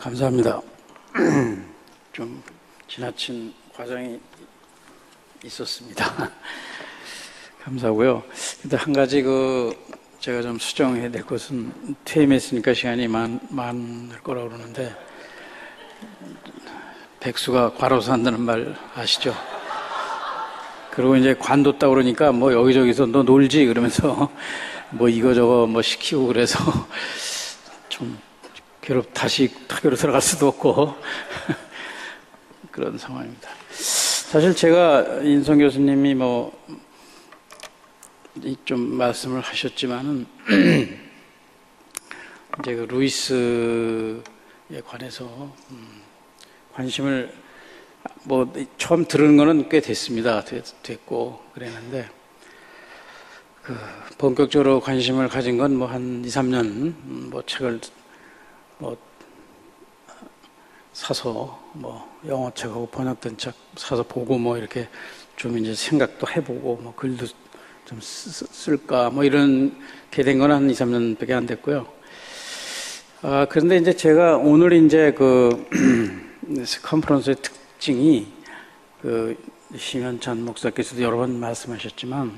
감사합니다. 좀 지나친 과정이 있었습니다. 감사하고요. 근데 한 가지 제가 좀 수정해야 될 것은 퇴임했으니까 시간이 많을 거라고 그러는데 백수가 과로사 한다는 말 아시죠? 그리고 이제 관뒀다 그러니까 뭐 여기저기서 너 놀지 그러면서 뭐 이거저거 뭐 시키고 그래서 좀 다시 학교로 들어갈 수도 없고 그런 상황입니다. 사실 제가 인성 교수님이 좀 말씀을 하셨지만은 이제 그 루이스에 관해서 관심을 처음 들은 거는 꽤 됐습니다. 됐고 그랬는데 본격적으로 관심을 가진 건 한 2, 3년 책을 사서 영어책하고 번역된 책 사서 보고 이렇게 좀 이제 생각도 해보고 글도 좀 쓸까 이렇게 된 건 한 2, 3년밖에 안 됐고요. 그런데 이제 제가 오늘 이제 컨퍼런스의 특징이 심현찬 목사께서도 여러 번 말씀하셨지만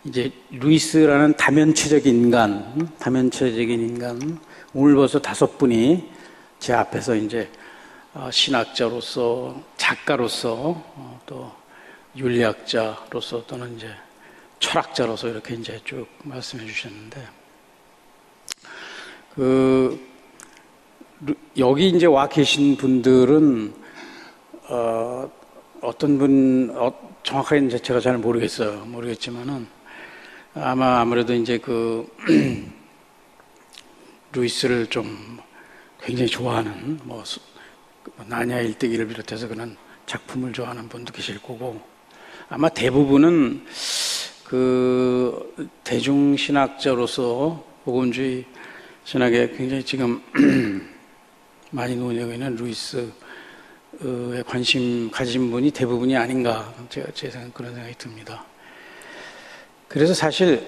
이제 루이스라는 다면체적인 인간 오늘 벌써 5분이 제 앞에서 이제 신학자로서 작가로서 또 윤리학자로서 또는 이제 철학자로서 이렇게 이제 쭉 말씀해 주셨는데 여기 이제 와 계신 분들은 어떤 분 정확하게 이제 제가 잘 모르겠지만은 아무래도 이제 루이스를 좀 굉장히 좋아하는 나냐 일대기를 비롯해서 그런 작품을 좋아하는 분도 계실 거고 아마 대부분은 대중신학자로서 복음주의 신학에 굉장히 지금 많이 논의하고 있는 루이스에 관심 가진 분이 대부분이 아닌가 제 생각 그런 생각이 듭니다. 그래서 사실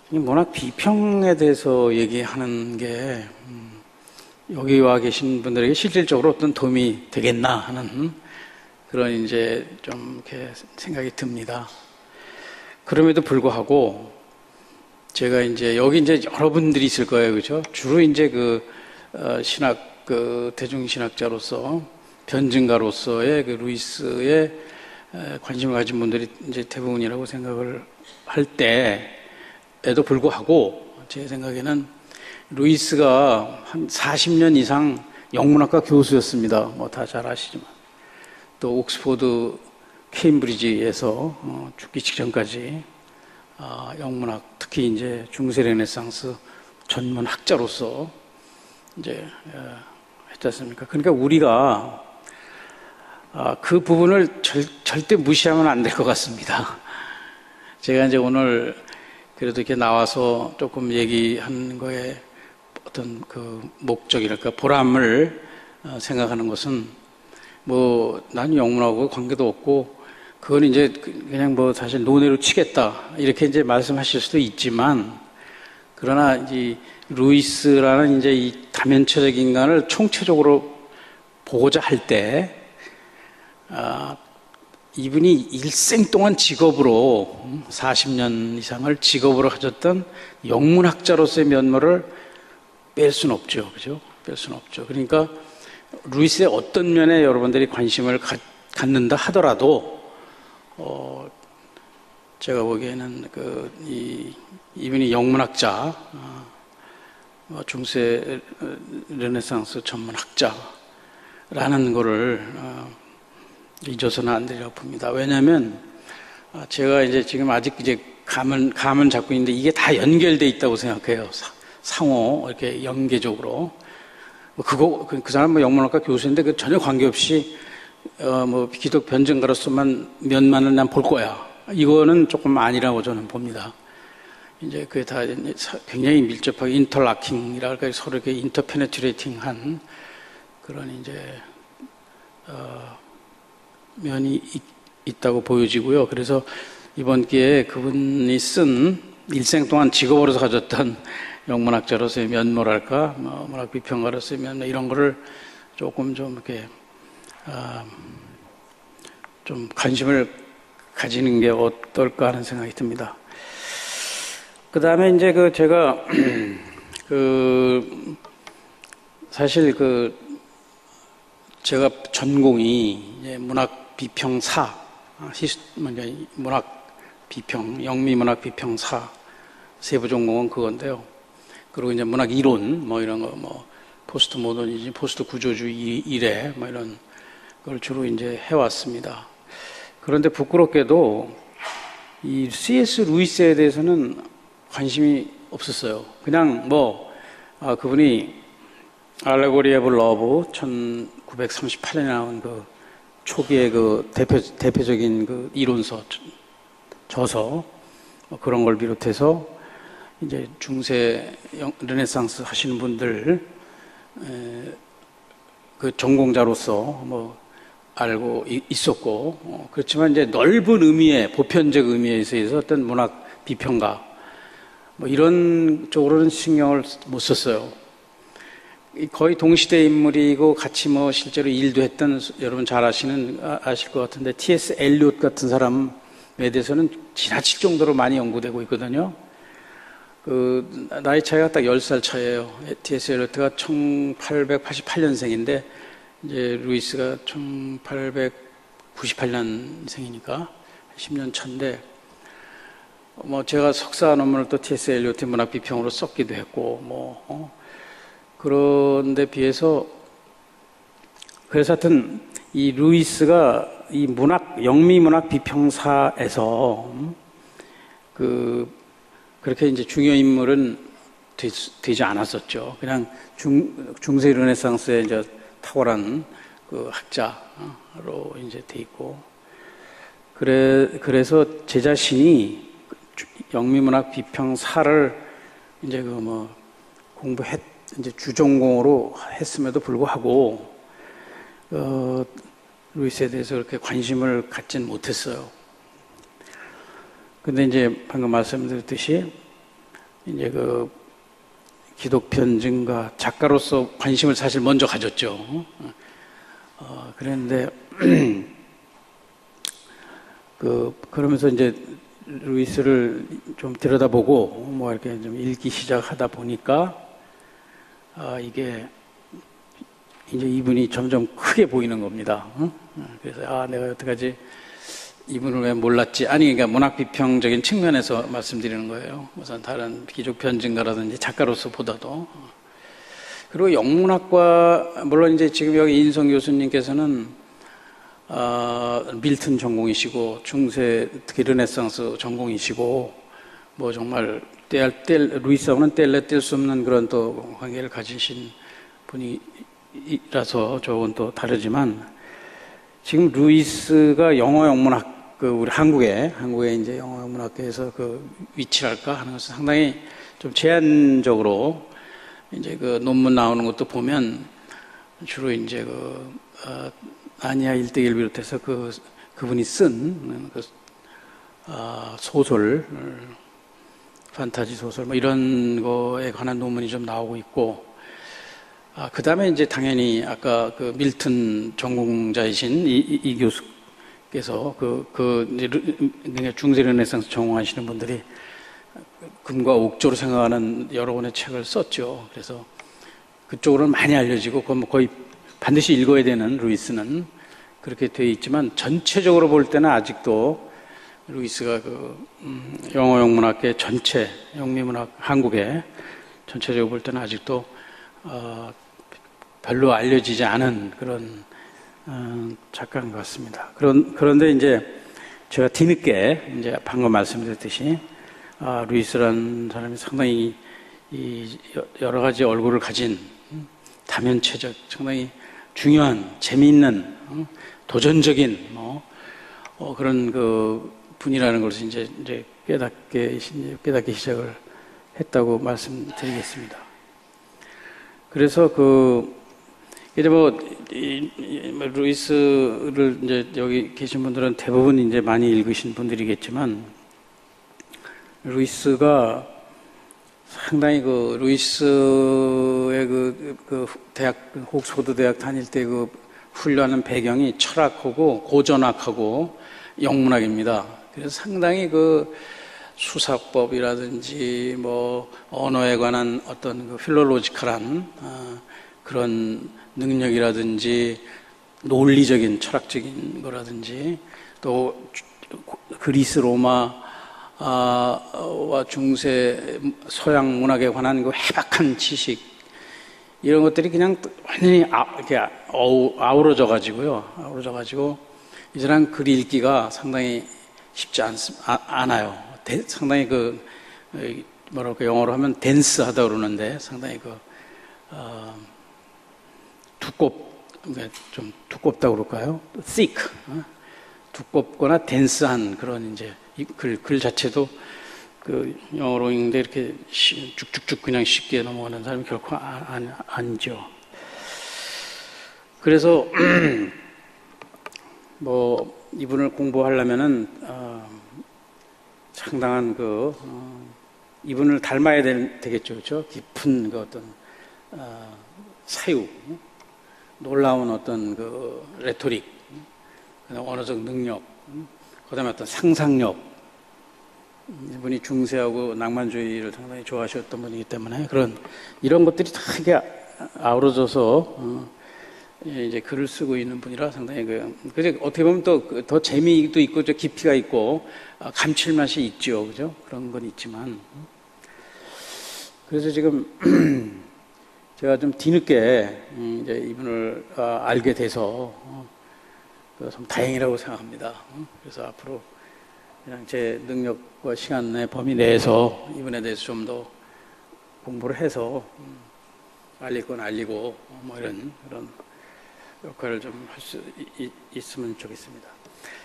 문학 비평에 대해서 얘기하는 게 여기 와 계신 분들에게 실질적으로 어떤 도움이 되겠나 하는 그런 이제 좀 이렇게 생각이 듭니다. 그럼에도 불구하고 제가 이제 여기 이제 여러분들이 있을 거예요, 그렇죠? 주로 이제 대중신학자로서 변증가로서의 루이스에 관심을 가진 분들이 이제 대부분이라고 생각을 할 때에도 불구하고 제 생각에는 루이스가 한 40년 이상 영문학과 교수였습니다. 다 잘 아시지만 또 옥스포드 케임브리지에서 죽기 직전까지 영문학 특히 이제 중세 르네상스 전문 학자로서 이제 했지 않습니까? 그러니까 우리가 그 부분을 절대 무시하면 안 될 것 같습니다. 제가 이제 오늘 그래도 이렇게 나와서 조금 얘기하는 거에 어떤 목적이랄까 보람을 생각하는 것은 난 영문하고 관계도 없고 그건 이제 그냥 사실 논외로 치겠다 이렇게 이제 말씀하실 수도 있지만 그러나 이 루이스라는 이제 이 다면체적 인간을 총체적으로 보고자 할 때 이분이 일생 동안 직업으로 40년 이상을 직업으로 가졌던 영문학자로서의 면모를 뺄 수는 없죠. 그죠? 뺄 수는 없죠. 그러니까 루이스의 어떤 면에 여러분들이 관심을 갖는다 하더라도 제가 보기에는 이분이 영문학자, 중세 르네상스 전문학자라는 거를 잊어서는 안 되리라고 봅니다. 왜냐하면 제가 이제 지금 아직 이제 감은 잡고 있는데 이게 다 연결돼 있다고 생각해요. 상호 이렇게 연계적으로 그 사람 영문학과 교수인데 전혀 관계없이 기독 변증가로서만 면만을 난 볼 거야. 이거는 조금 아니라고 저는 봅니다. 이제 그게 다 굉장히 밀접하게 인터라킹이라 할까요? 서로 이렇게 인터페네트레이팅한 그런 이제 면이 있다고 보여지고요. 그래서 이번 기회에 그분이 쓴 일생 동안 직업으로서 가졌던 영문학자로서의 면모랄까, 뭐 문학 비평가로서의 면모 이런 거를 조금 좀 이렇게 좀 관심을 가지는 게 어떨까 하는 생각이 듭니다. 그 다음에 이제 제가 사실 제가 전공이 이제 문학 비평사, 문학 비평, 영미문학 비평사 세부 전공은 그건데요. 그리고 이제 문학 이론 뭐 이런 거 뭐 포스트 모더니즘, 포스트 구조주의 이래 뭐 이런 걸 주로 이제 해왔습니다. 그런데 부끄럽게도 이 C.S. 루이스에 대해서는 관심이 없었어요. 그냥 그분이 알레고리 오브 러브 1938년에 나온 초기의 대표적인 이론서 저서 그런 걸 비롯해서 이제 중세 르네상스 하시는 분들 전공자로서 알고 있었고 그렇지만 이제 넓은 의미의 보편적 의미에 있어서 어떤 문학 비평가 이런 쪽으로는 신경을 못 썼어요. 거의 동시대 인물이고 같이 실제로 일도 했던 여러분 잘 아실 것 같은데 T.S. 엘리엇 같은 사람에 대해서는 지나칠 정도로 많이 연구되고 있거든요. 나이 차이가 딱 10살 차이예요. T.S. 엘리엇가 1888년생인데 이제 루이스가 1898년생이니까 10년 차인데 제가 석사 논문을 또 T.S. 엘리엇의 문학 비평으로 썼기도 했고 그런데 비해서 그래서 하여튼 이 루이스가 이 영미문학 비평사에서 그렇게 이제 중요 인물은 되지 않았었죠. 그냥 중세 르네상스의 이제 탁월한 학자로 이제 돼 있고 그래서 제 자신이 영미문학 비평사를 이제 이제 주전공으로 했음에도 불구하고 루이스에 대해서 그렇게 관심을 갖진 못했어요. 근데 이제 방금 말씀드렸듯이 이제 기독편증가 작가로서 관심을 사실 먼저 가졌죠. 그랬는데 그러면서 이제 루이스를 좀 들여다보고 이렇게 좀 읽기 시작하다 보니까 이게 이제 이분이 점점 크게 보이는 겁니다. 그래서 내가 여태까지 이분을 왜 몰랐지? 그러니까 문학 비평적인 측면에서 말씀드리는 거예요. 우선 다른 기족 편증가라든지 작가로서 보다도. 그리고 영문학과 물론 이제 지금 여기 인성 교수님께서는 밀턴 전공이시고 중세 특히 르네상스 전공이시고 정말 루이스하고는 뗄 수 없는 그런 또 관계를 가지신 분이라서 조금 또 다르지만 지금 루이스가 영어 영문학 우리 한국에 이제 영어 영문학계에서 위치랄까 하는 것은 상당히 좀 제한적으로 이제 논문 나오는 것도 보면 주로 이제 아니아 일대기를 비롯해서 그분이 쓴 소설, 판타지 소설 이런 거에 관한 논문이 좀 나오고 있고 그 다음에 이제 당연히 아까 밀턴 전공자이신 이 교수께서 이제 중세 르네상스 전공하시는 분들이 금과 옥조로 생각하는 여러 권의 책을 썼죠. 그래서 그쪽으로는 많이 알려지고 거의 반드시 읽어야 되는 루이스는 그렇게 되어 있지만 전체적으로 볼 때는 아직도 루이스가 영어 영문학계 전체 영미문학 한국에 전체적으로 볼 때는 아직도 별로 알려지지 않은 그런 작가인 것 같습니다. 그런데 이제 제가 뒤늦게 이제 방금 말씀드렸듯이 루이스라는 사람이 상당히 여러 가지 얼굴을 가진 다면체적 상당히 중요한 재미있는 도전적인 그런 분이라는 것을 이제 깨닫기 시작을 했다고 말씀드리겠습니다. 그래서 이제 루이스를 이제 여기 계신 분들은 대부분 이제 많이 읽으신 분들이겠지만 루이스가 상당히 그 루이스의 그 대학, 옥스퍼드 대학 다닐 때 그 훈련하는 배경이 철학하고 고전학하고 영문학입니다. 그래서 상당히 그 수사법이라든지 뭐 언어에 관한 어떤 그 필로로지컬한 그런 능력이라든지 논리적인 철학적인 거라든지 또 그리스 로마와 중세 서양 문학에 관한 그 해박한 지식 이런 것들이 그냥 완전히 이렇게 아우러져 가지고 이 사람 글 읽기가 상당히 쉽지 않아요. 상당히 그 뭐랄까 영어로 하면 덴스하다 그러는데 상당히 그 좀 두껍다고 그럴까요? thick 두껍거나 덴스한 그런 이제 글 자체도 그 영어로 읽는데 이렇게 쭉쭉쭉 그냥 쉽게 넘어가는 사람이 결코 아니죠. 그래서 뭐 이분을 공부하려면은 상당한 이분을 닮아야 되겠죠, 그렇죠? 깊은 그 어떤 사유, 놀라운 어떤 그 레토릭, 언어적 능력, 그다음에 어떤 상상력. 이분이 중세하고 낭만주의를 상당히 좋아하셨던 분이기 때문에 이런 것들이 다 이게 아우러져서 이제 글을 쓰고 있는 분이라 상당히 그래서 어떻게 보면 또 더 재미도 있고 저 깊이가 있고 감칠맛이 있죠, 그죠? 그런 건 있지만 그래서 지금 제가 좀 뒤늦게 이제 이분을 알게 돼서 좀 다행이라고 생각합니다. 그래서 앞으로 그냥 제 능력과 시간의 범위 내에서 이분에 대해서 좀 더 공부를 해서 알릴 건 알리고 뭐 이런 역할을 좀 할 수 있으면 좋겠습니다.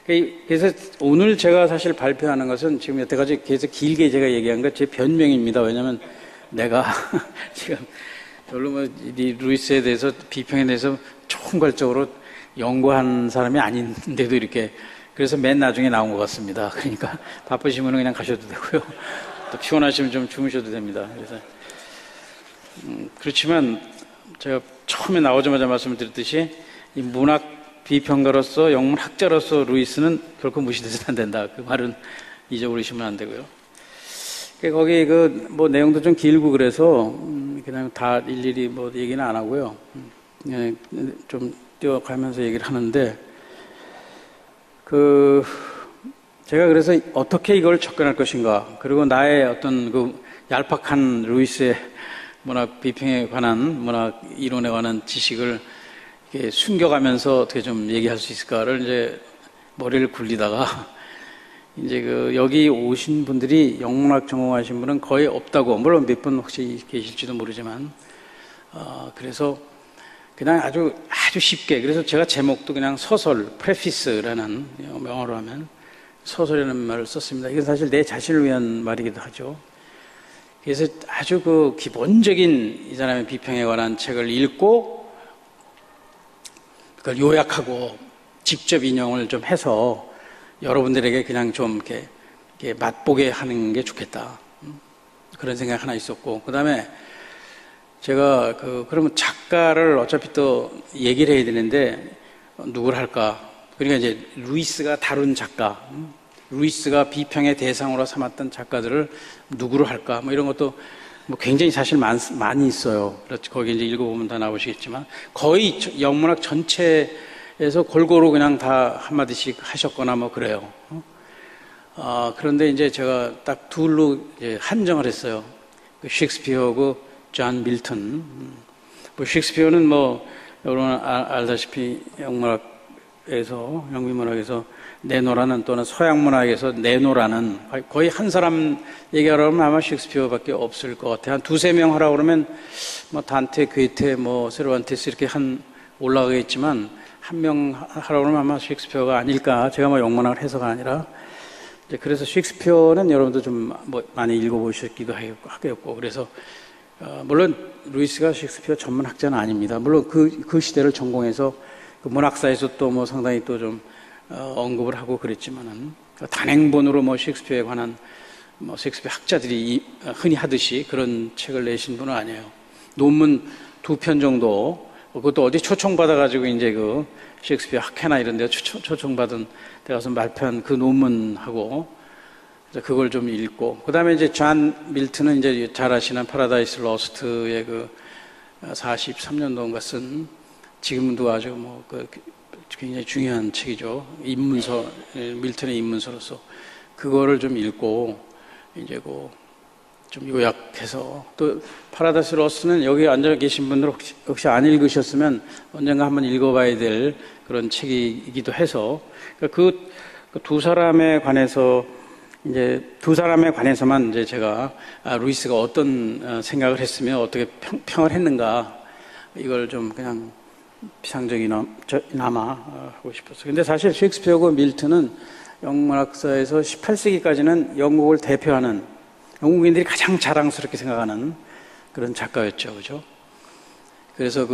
그래서 오늘 제가 사실 발표하는 것은 지금 여태까지 계속 길게 제가 얘기한 것 제 변명입니다. 왜냐하면 내가 지금 별로 뭐 이 루이스에 대해서 비평에 대해서 총괄적으로 연구한 사람이 아닌데도 이렇게 그래서 맨 나중에 나온 것 같습니다. 그러니까 바쁘시면 그냥 가셔도 되고요. 또 피곤하시면 좀 주무셔도 됩니다. 그래서 그렇지만 제가 처음에 나오자마자 말씀드렸듯이 이 문학 비평가로서 영문학자로서 루이스는 결코 무시돼서는 안 된다. 그 말은 잊어버리시면 안 되고요. 거기 뭐 내용도 좀 길고 그래서 그냥 다 일일이 뭐 얘기는 안 하고요. 좀 뛰어가면서 얘기를 하는데 제가 그래서 어떻게 이걸 접근할 것인가, 그리고 나의 어떤 그 얄팍한 루이스의 문학 비평에 관한, 문학 이론에 관한 지식을 이렇게 숨겨가면서 어떻게 좀 얘기할 수 있을까를 이제 머리를 굴리다가 이제 여기 오신 분들이 영문학 전공하신 분은 거의 없다고, 물론 몇 분 혹시 계실지도 모르지만, 그래서 그냥 아주 쉽게, 그래서 제가 제목도 그냥 소설, 프레피스라는, 영어로 하면 소설이라는 말을 썼습니다. 이건 사실 내 자신을 위한 말이기도 하죠. 그래서 아주 기본적인 이 사람의 비평에 관한 책을 읽고 그걸 요약하고 직접 인용을 좀 해서 여러분들에게 그냥 좀 이렇게 맛보게 하는 게 좋겠다. 그런 생각 하나 있었고, 그 다음에 제가 그러면 작가를 어차피 또 얘기를 해야 되는데 누굴 할까? 그러니까 이제 루이스가 다룬 작가, 루이스가 비평의 대상으로 삼았던 작가들을 누구로 할까? 뭐 이런 것도 뭐 굉장히 사실 많이 있어요. 그렇죠. 거기 이제 읽어보면 다 나오시겠지만 거의 영문학 전체에서 골고루 그냥 다 한마디씩 하셨거나 뭐 그래요. 그런데 이제 제가 딱 둘로 이제 한정을 했어요. 셰익스피어하고 존 밀턴. 뭐 셰익스피어는 뭐 여러분 알다시피 영미문학에서 네노라는, 또는 서양 문학에서 네노라는, 거의 한 사람 얘기하라면 아마 셰익스피어밖에 없을 것 같아요. 한 두세 명 하라고 그러면 뭐 단테, 괴테, 뭐 세르반테스 이렇게 올라가겠지만 한 명 하라고 그러면 아마 셰익스피어가 아닐까. 제가 뭐 영문학을 해서가 아니라. 그래서 셰익스피어는 여러분도 좀 뭐 많이 읽어보셨기도 하겠고, 그래서 물론 루이스가 셰익스피어 전문학자는 아닙니다. 물론 그 시대를 전공해서 문학사에서 또 뭐 상당히 또 좀 언급을 하고 그랬지만은 단행본으로 뭐 셰익스피어에 관한 뭐 셰익스피어 학자들이 흔히 하듯이 그런 책을 내신 분은 아니에요. 논문 2편 정도, 그것도 어디 초청받아가지고 이제 그 셰익스피어 학회나 이런 데 초청받은 데 가서 발표한 그 논문하고 그걸 좀 읽고, 그 다음에 이제 존 밀턴은 이제 잘 아시는 파라다이스 로스트의 그 43년도인가 쓴, 지금도 아주 뭐 그 굉장히 중요한 책이죠. 입문서, 밀턴의 입문서로서 그거를 좀 읽고 이제 좀 요약해서, 또 파라다이스 로스트는 여기 앉아 계신 분들 혹시 안 읽으셨으면 언젠가 한번 읽어봐야 될 그런 책이기도 해서, 그 두 사람에 관해서 이제 두 사람에 관해서만 이제 제가 루이스가 어떤 생각을 했으면 어떻게 평을 했는가, 이걸 좀 그냥 비상적이나마 하고 싶었어요. 근데 사실 셰익스피어고 밀턴은 영문학사에서 18세기까지는 영국을 대표하는, 영국인들이 가장 자랑스럽게 생각하는 그런 작가였죠, 그죠? 그래서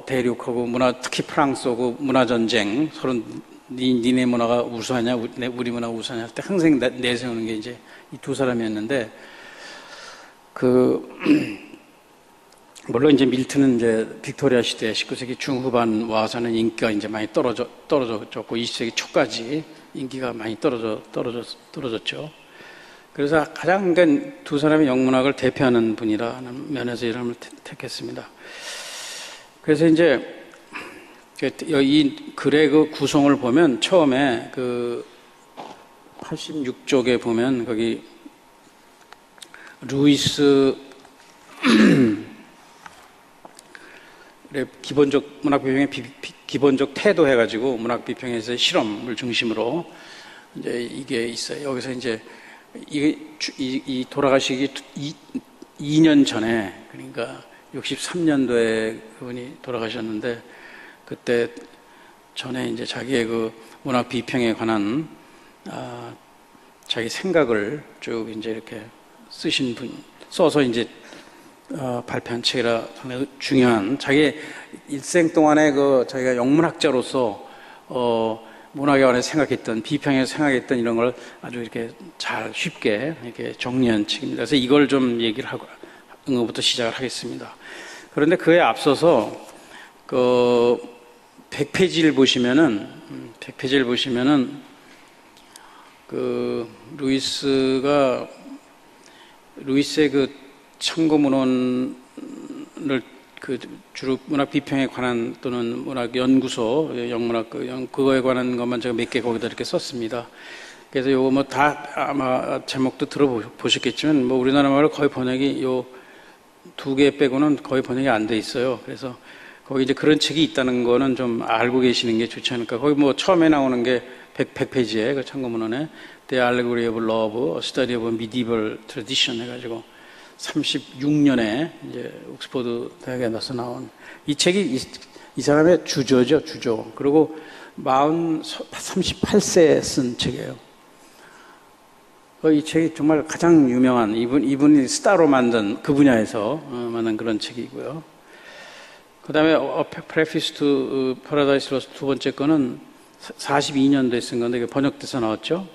대륙하고 특히 프랑스하고 문화 전쟁, 서로 니네 문화가 우수하냐, 우리 문화가 우수하냐 할 때 항상 내세우는 게 이제 이 두 사람이었는데, 물론 이제 밀턴은 이제 빅토리아 시대 19세기 중후반 와서는 인기가 이제 많이 떨어졌고 20세기 초까지 인기가 많이 떨어졌죠. 그래서 가장 두 사람의 영문학을 대표하는 분이라는 면에서 이름을 택했습니다. 그래서 이제 이 글의 그 구성을 보면 처음에 86쪽에 보면 거기 루이스 기본적 문학 비평의 기본적 태도 해가지고 문학 비평에서의 실험을 중심으로 이제 이게 있어요. 여기서 이제 이 돌아가시기 2년 전에, 그러니까 63년도에 그분이 돌아가셨는데, 그때 전에 이제 자기의 그 문학 비평에 관한 자기 생각을 쭉 이제 이렇게 써서 이제 발표한 책이라 상당히 중요한, 자기 일생 동안에 자기가 영문학자로서 문학에 관해 생각했던, 비평에 생각했던 이런 걸 아주 이렇게 잘 쉽게 이렇게 정리한 책입니다. 그래서 이걸 좀 얘기를 하고 응어부터 시작을 하겠습니다. 그런데 그에 앞서서 100페이지를 보시면은 루이스의 참고문헌을 주로 문학 비평에 관한 또는 문학 연구소, 영문학 그거에 관한 것만 제가 몇 개 거기다 이렇게 썼습니다. 그래서 요거 다 아마 제목도 들어보셨겠지만 우리나라 말로 거의 번역이 요 2개 빼고는 거의 번역이 안 돼 있어요. 그래서 거기 이제 그런 책이 있다는 거는 좀 알고 계시는 게 좋지 않을까. 거기 처음에 나오는 게 100페이지에 그 참고문헌에 The Allegory of Love, A Study of Medieval Tradition 해가지고 36년에 이제 옥스퍼드 대학에 나서 나온 이 책이 이 사람의 주저죠, 주저. 그리고 38세에 쓴 책이에요. 이 책이 정말 가장 유명한, 이분이 스타로 만든, 그 분야에서 만든 그런 책이고요. 그 다음에 Preface to Paradise Lost 두 번째 거는 42년도에 쓴 건데 이게 번역돼서 나왔죠.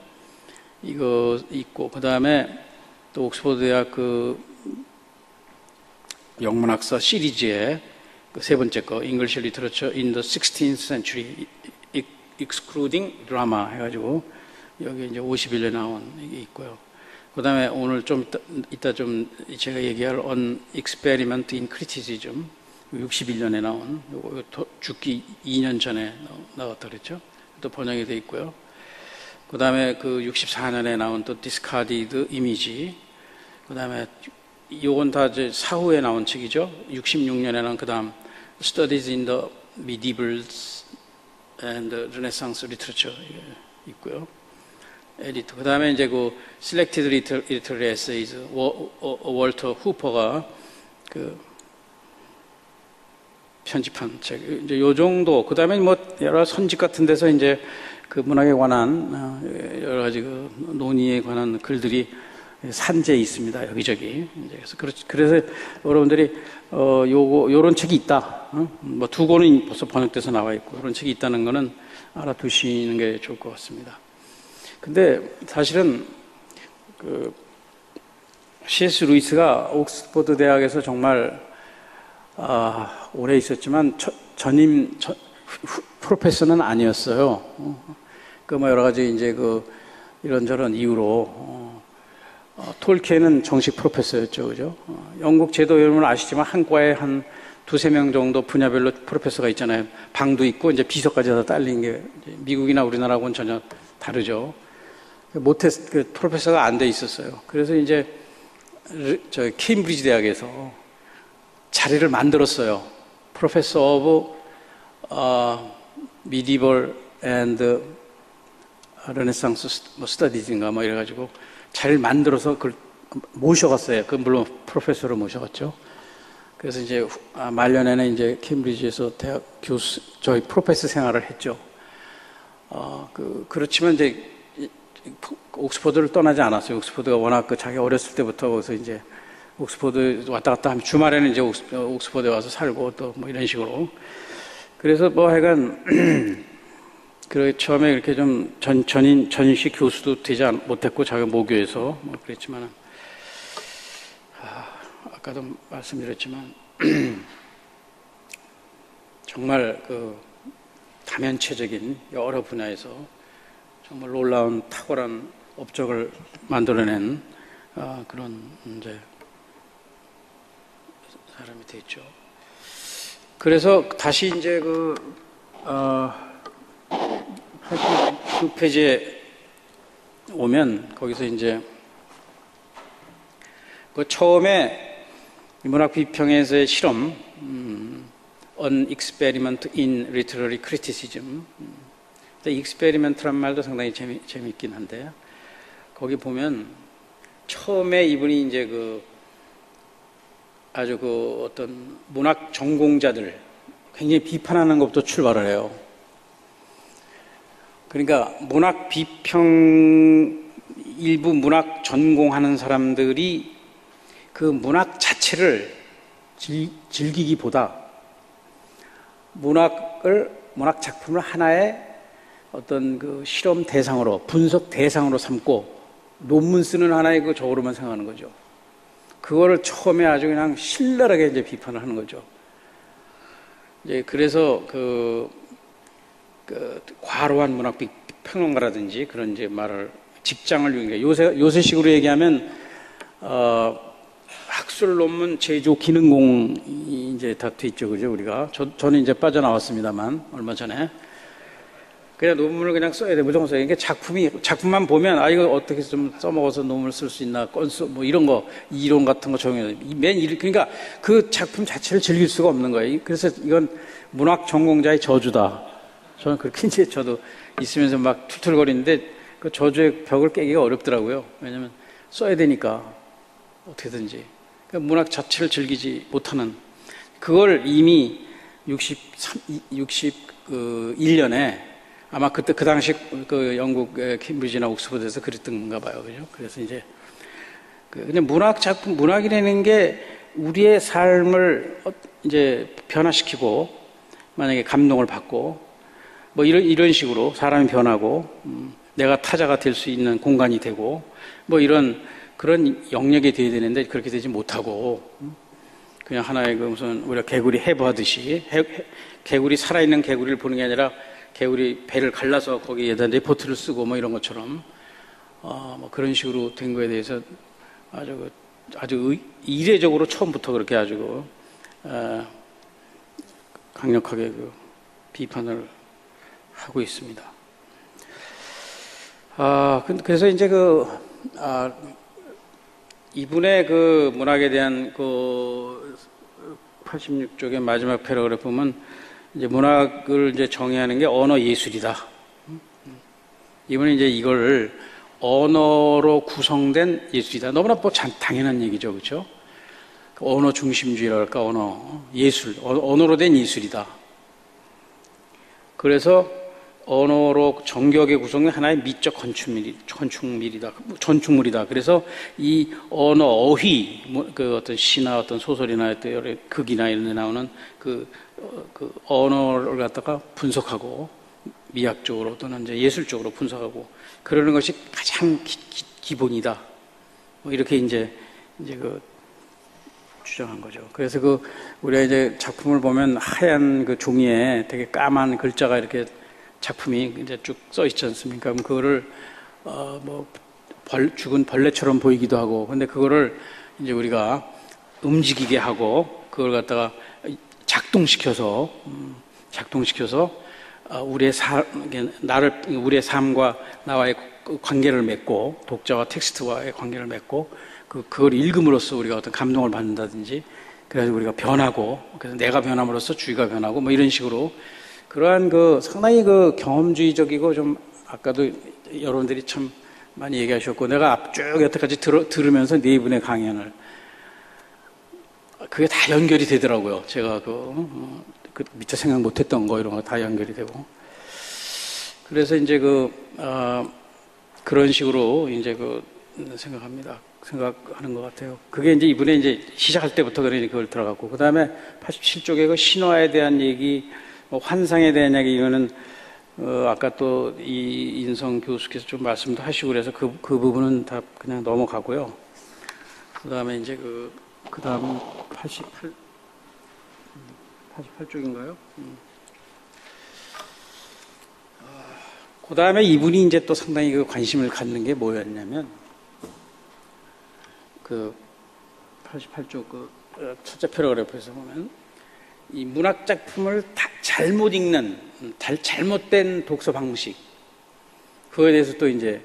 이거 있고, 그 다음에 또 옥스퍼드 대학 영문학사 시리즈의 세 번째 거, English Literature in the 16th Century, Excluding Drama 해가지고 여기 이제 51년에 나온 이게 있고요. 그 다음에 오늘 이따 제가 얘기할 On Experiment in Criticism, 61년에 나온 요거 죽기 2년 전에 나왔다 그랬죠. 또 번역이 돼 있고요. 그 다음에 64년에 나온 또 Discarded Image, 그 다음에 요건 다 이제 사후에 나온 책이죠. 66년에 나온 그 다음 Studies in the Medievals and Renaissance Literature 있고요. 에디터. 그 다음에 이제 Selected Literary Essays, 월터 후퍼가 편집한 책. 이제 요 정도. 그 다음에 여러 선집 같은 데서 이제 문학에 관한 여러 가지 논의에 관한 글들이 산재에 있습니다. 여기저기. 그래서 여러분들이 요런 책이 있다. 두 권은 벌써 번역돼서 나와 있고, 이런 책이 있다는 거는 알아두시는 게 좋을 것 같습니다. 근데 사실은 그 C.S. 루이스가 옥스퍼드 대학에서 정말 오래 있었지만 프로페서는 아니었어요. 그 뭐 여러 가지 이제 이런저런 이유로 톨키엔은 정식 프로페서였죠, 그죠? 영국 제도 여러분 아시지만 한 과에 한 두세 명 정도 분야별로 프로페서가 있잖아요. 방도 있고 이제 비서까지 다 딸린 게 미국이나 우리나라하고는 전혀 다르죠. 그 프로페서가 안 돼 있었어요. 그래서 이제 저 케임브리지 대학에서 자리를 만들었어요. 프로페서 오브 미디벌 앤드 르네상스 스터디즈인가 뭐 이래가지고 자리를 만들어서 그걸 모셔갔어요. 그 물론 프로페서로 모셔갔죠. 그래서 이제 말년에는 이제 케임브리지에서 대학 교수, 저희 프로페서 생활을 했죠. 그렇지만 이제 옥스퍼드를 떠나지 않았어요. 옥스퍼드가 워낙 자기 어렸을 때부터 거기서 이제 옥스퍼드 왔다 갔다 하면 주말에는 이제 옥스퍼드에 와서 살고 또 뭐 이런 식으로. 그래서 뭐 하여간 처음에 이렇게 좀 전식 교수도 되지 못했고 자기가 모교에서 뭐 그랬지만 아까도 말씀드렸지만 정말 다면체적인 여러 분야에서 정말 놀라운 탁월한 업적을 만들어낸 그런 이제 사람이 됐죠. 그래서 다시 이제 86페이지에 오면 거기서 이제 처음에 문학 비평에서의 실험, An Experiment in Literary Criticism. 익스페리멘트란 말도 상당히 재미있긴 한데 거기 보면 처음에 이분이 이제 아주 어떤 문학 전공자들 굉장히 비판하는 것부터 출발을 해요. 그러니까 문학 비평 일부 문학 전공하는 사람들이 그 문학 자체를 즐기기보다 문학 작품을 하나의 어떤 실험 대상으로, 분석 대상으로 삼고 논문 쓰는 하나의 저으로만 생각하는 거죠. 그거를 처음에 아주 그냥 신랄하게 이제 비판을 하는 거죠. 이제 그래서 과로한 문학 평론가라든지 그런 이제 말을 직장을 요새식으로 얘기하면 학술 논문 제조 기능공이 이제 다 돼 있죠, 그죠? 우리가 저는 이제 빠져나왔습니다만 얼마 전에. 그냥 논문을 그냥 써야 돼. 무조건 써야 돼. 작품만 보면, 이거 어떻게 좀 써먹어서 논문을 쓸 수 있나, 뭐 이런 거, 이론 같은 거 적용해야 돼. 그러니까 그 작품 자체를 즐길 수가 없는 거예요. 그래서 이건 문학 전공자의 저주다. 저는 그렇게 이제 저도 있으면서 막 툴툴거리는데 그 저주의 벽을 깨기가 어렵더라고요. 왜냐면 써야 되니까. 어떻게든지. 그러니까 문학 자체를 즐기지 못하는. 그걸 이미 61년에 아마 그때 그 당시 영국 캠브리지나 옥스퍼드에서 그랬던가 봐요, 그죠? 그래서 이제 그냥 문학이라는 게 우리의 삶을 이제 변화시키고 만약에 감동을 받고 뭐 이런 식으로 사람이 변하고 내가 타자가 될 수 있는 공간이 되고 뭐 그런 영역이 돼야 되는데 그렇게 되지 못하고 그냥 하나의 무슨 우리가 개구리 해부하듯이 개구리 살아있는 개구리를 보는 게 아니라 개구리 배를 갈라서 거기에다 레포트를 쓰고 뭐 이런 것처럼 뭐 그런 식으로 된 거에 대해서 아주 이례적으로 처음부터 그렇게 아주 강력하게 비판을 하고 있습니다. 그래서 이제 이분의 문학에 대한 86쪽의 마지막 패러그래프 보면 이제 문학을 이제 정의하는 게 언어 예술이다. 이분은 이제 이걸 언어로 구성된 예술이다. 너무나 당연한 얘기죠, 그렇죠? 언어 중심주의랄까, 언어 예술, 언어로 된 예술이다. 그래서 언어로 정교하게 구성된 하나의 미적 건축물이다. 그래서 이 언어, 어휘, 어떤 시나 어떤 소설이나 어떤 극이나 이런 데 나오는 그 언어를 갖다가 분석하고 미학적으로 또는 이제 예술적으로 분석하고 그러는 것이 가장 기본이다. 뭐 이렇게 이제 주장한 거죠. 그래서 우리가 이제 작품을 보면 하얀 그 종이에 되게 까만 글자가 이렇게 작품이 이제 쭉 써 있지 않습니까? 그럼 그거를, 죽은 벌레처럼 보이기도 하고, 근데 그거를 이제 우리가 움직이게 하고, 그걸 갖다가 작동시켜서, 우리의 삶과 나와의 관계를 맺고, 독자와 텍스트와의 관계를 맺고, 그걸 읽음으로써 우리가 어떤 감동을 받는다든지, 그래서 우리가 변하고, 그래서 내가 변함으로써 주위가 변하고, 뭐 이런 식으로, 그러한 상당히 경험주의적이고 좀, 아까도 여러분들이 참 많이 얘기하셨고, 내가 쭉 여태까지 들으면서 네 분의 강연을, 그게 다 연결이 되더라고요. 제가 미처 생각 못했던 거, 이런 거 다 연결이 되고. 그래서 이제 그런 식으로 이제 생각하는 것 같아요. 그게 이제 이분의 이제 시작할 때부터 그걸 들어갔고, 그 다음에 87쪽에 신화에 대한 얘기, 환상에 대한 얘기, 이거는, 아까 또 이인성 교수께서 좀 말씀도 하시고 그래서 그 부분은 다 그냥 넘어가고요. 그 다음에 이제 그 다음 88쪽인가요? 그 다음에 이분이 이제 또 상당히 관심을 갖는 게 뭐였냐면, 88쪽 첫째 패러그래프에서 보면, 이 문학 작품을 잘못 읽는, 잘못된 독서 방식, 그거에 대해서 또 이제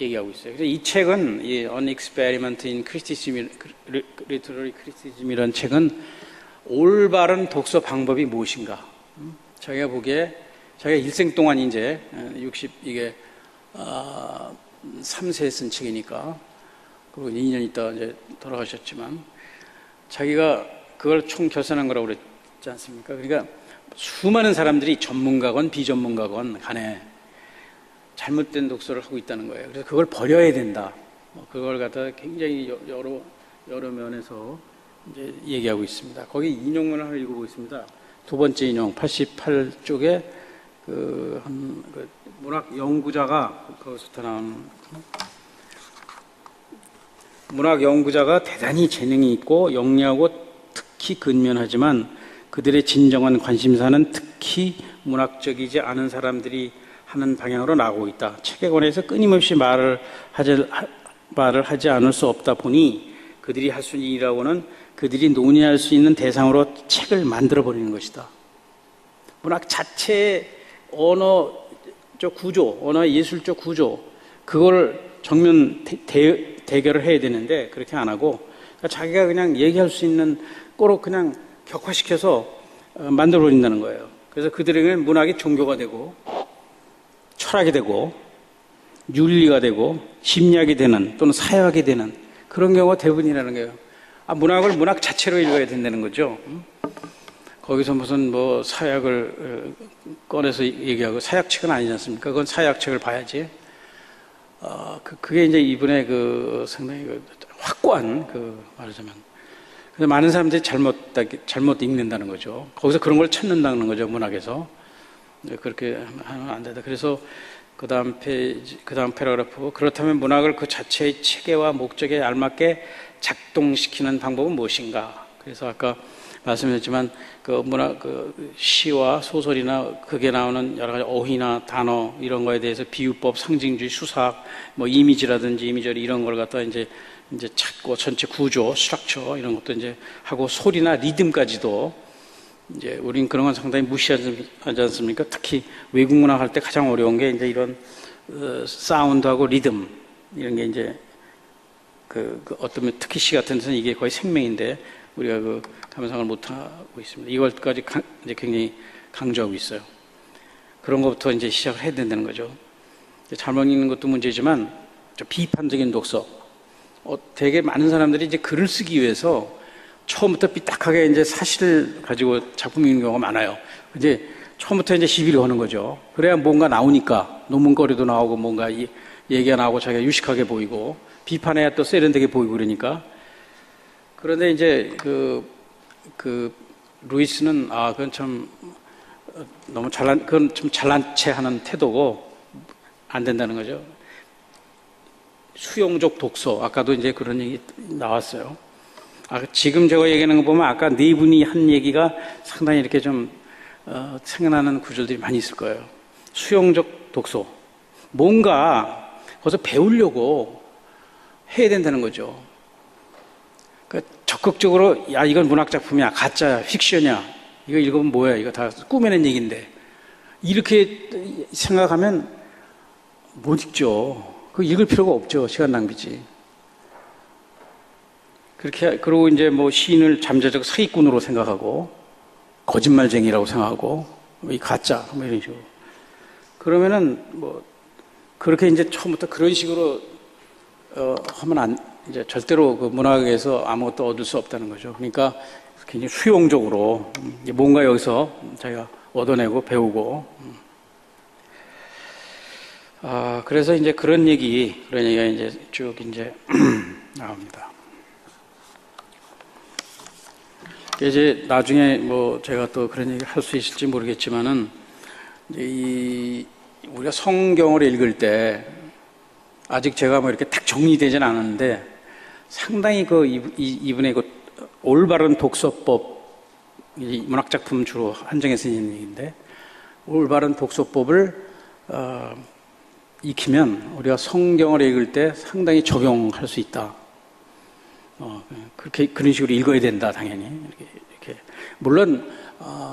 얘기하고 있어요. 그래서 이 책은, 이 An Experiment in Criticism, Literary Criticism이라는 책은 올바른 독서 방법이 무엇인가? 자기가 보기에, 자기가 일생 동안 이제 3세에 쓴 책이니까, 그리고 2년 있다가 이제 돌아가셨지만, 자기가 그걸 총 결산한 거라고 그랬지 않습니까? 그러니까 수많은 사람들이 전문가건 비전문가건 간에 잘못된 독서를 하고 있다는 거예요. 그래서 그걸 버려야 된다. 그걸 갖다가 굉장히 여러 면에서 이제 얘기하고 있습니다. 거기 인용문을 하나 읽어보겠습니다. 두 번째 인용, 88쪽에 문학 연구자가, 거기서 나오는, 문학 연구자가 대단히 재능이 있고 영리하고 특히 근면하지만 그들의 진정한 관심사는 특히 문학적이지 않은 사람들이 하는 방향으로 나가고 있다. 책에 관해서 끊임없이 말을 하지 않을 수 없다 보니 그들이 할 수 있는 일이라고는 그들이 논의할 수 있는 대상으로 책을 만들어버리는 것이다. 문학 자체의 언어적 구조, 언어 예술적 구조, 그걸 정면 대결을 해야 되는데 그렇게 안 하고, 그러니까 자기가 그냥 얘기할 수 있는 거로 그냥 격화시켜서 만들어버린다는 거예요. 그래서 그들에게는 문학이 종교가 되고 철학이 되고 윤리가 되고 심리학이 되는 또는 사회학이 되는 그런 경우가 대부분이라는 거예요. 문학을 문학 자체로 읽어야 된다는 거죠. 거기서 무슨 사약을 꺼내서 얘기하고, 사약책은 아니지 않습니까? 그건 사약책을 봐야지. 그게 이제 이분의 상당히 확고한 말하자면. 근데 많은 사람들이 잘못 읽는다는 거죠. 거기서 그런 걸 찾는다는 거죠, 문학에서. 그렇게 하면 안 된다. 그래서 그 다음 패러그래프. 그렇다면 문학을 그 자체의 체계와 목적에 알맞게 작동시키는 방법은 무엇인가? 그래서 아까 말씀드렸지만 시와 소설이나 극에 나오는 여러 가지 어휘나 단어 이런 거에 대해서 비유법, 상징주의, 수사학, 이미지라든지 이미저리 이런 걸 갖다 이제 찾고 전체 구조, 스트럭처 이런 것도 이제 하고 소리나 리듬까지도 이제 우린 그런 건 상당히 무시하지 않습니까? 특히 외국 문학 할 때 가장 어려운 게 이제 이런 사운드하고 리듬 이런 게 이제 어떤 특히 시 같은 데서는 이게 거의 생명인데 우리가 감상을 못 하고 있습니다. 이걸까지 이제 굉장히 강조하고 있어요. 그런 것부터 이제 시작을 해야 된다는 거죠. 잘못 읽는 것도 문제지만 좀 비판적인 독서. 되게 많은 사람들이 이제 글을 쓰기 위해서 처음부터 삐딱하게 이제 사실을 가지고 작품 읽는 경우가 많아요. 이제 처음부터 이제 시비를 거는 거죠. 그래야 뭔가 나오니까 논문거리도 나오고 뭔가 얘기가 나오고 자기가 유식하게 보이고 비판해야 또 세련되게 보이고 그러니까. 그런데 이제 루이스는 그건 참 너무 그건 좀 잘난 체 하는 태도고 안 된다는 거죠. 수용적 독서. 아까도 이제 그런 얘기 나왔어요. 지금 제가 얘기하는 거 보면 아까 네 분이 한 얘기가 상당히 이렇게 좀 생각나는 구절들이 많이 있을 거예요. 수용적 독서. 뭔가 거기서 배우려고 해야 된다는 거죠. 그러니까 적극적으로 야 이건 문학작품이야, 가짜야, 픽션이야, 이거 읽으면 뭐야, 이거 다 꾸며낸 얘기인데 이렇게 생각하면 못 읽죠. 그 읽을 필요가 없죠. 시간 낭비지. 그렇게 그러고 이제 뭐 시인을 잠재적 사기꾼으로 생각하고 거짓말쟁이라고 생각하고 이 가짜 뭐 이런 식으로 그러면은 뭐 그렇게 이제 처음부터 그런 식으로 하면 이제 절대로 그 문학에서 아무것도 얻을 수 없다는 거죠. 그러니까 굉장히 수용적으로 뭔가 여기서 자기가 얻어내고 배우고 그래서 이제 그런 얘기가 이제 쭉 이제 나옵니다. 이제 나중에 뭐 제가 또 그런 얘기를 할 수 있을지 모르겠지만은 이제 우리가 성경을 읽을 때 아직 제가 뭐 이렇게 딱 정리되진 않았는데 상당히 이분의 그 올바른 독서법, 문학작품 주로 한정해서 있는 얘기인데 올바른 독서법을 익히면 우리가 성경을 읽을 때 상당히 적용할 수 있다. 그런 식으로 읽어야 된다, 당연히. 이렇게. 물론,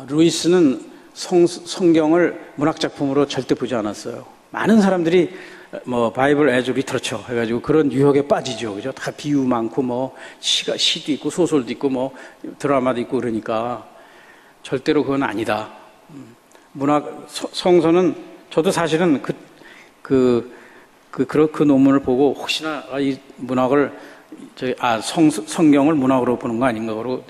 루이스는 성경을 문학작품으로 절대 보지 않았어요. 많은 사람들이 바이블 애즈 리터처 해가지고 그런 유혹에 빠지죠. 그죠? 다 비유 많고, 시도 있고, 소설도 있고, 드라마도 있고 그러니까 절대로 그건 아니다. 성서는 저도 사실은 그 논문을 보고 혹시나 이 문학을 성경을 문학으로 보는 거 아닌가 그러고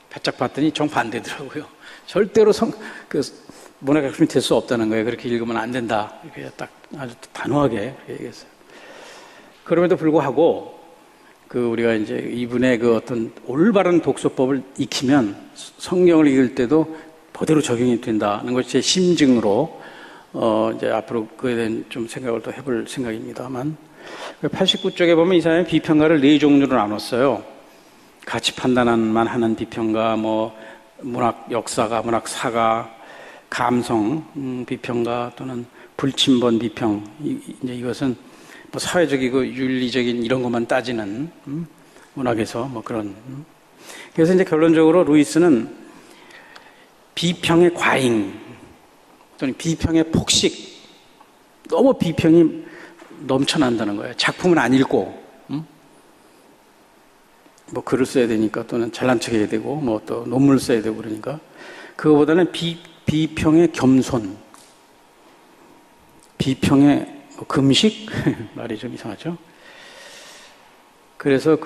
바짝 봤더니 정반대더라고요. 절대로 문학작품이 될 수 없다는 거예요. 그렇게 읽으면 안 된다. 이렇게 딱 아주 단호하게 얘기했어요. 그럼에도 불구하고 우리가 이제 이분의 어떤 올바른 독서법을 익히면 성경을 읽을 때도 그대로 적용이 된다는 것이 제 심증으로 이제 앞으로 그에 대한 좀 생각을 더 해볼 생각입니다만 89쪽에 보면 이 사람이 비평가를 4종류로 나눴어요. 가치 판단만 하는 비평가, 문학 역사가, 문학 사가, 감성 비평가 또는 불침번 비평. 이제 이것은 사회적이고 윤리적인 이런 것만 따지는 문학에서 그런. 그래서 이제 결론적으로 루이스는 비평의 과잉 또는 비평의 폭식, 너무 비평이 넘쳐난다는 거예요. 작품은 안 읽고, 글을 써야 되니까 또는 잘난 척 해야 되고, 또 논문을 써야 되고 그러니까. 그거보다는 비평의 겸손, 비평의 금식? 말이 좀 이상하죠? 그래서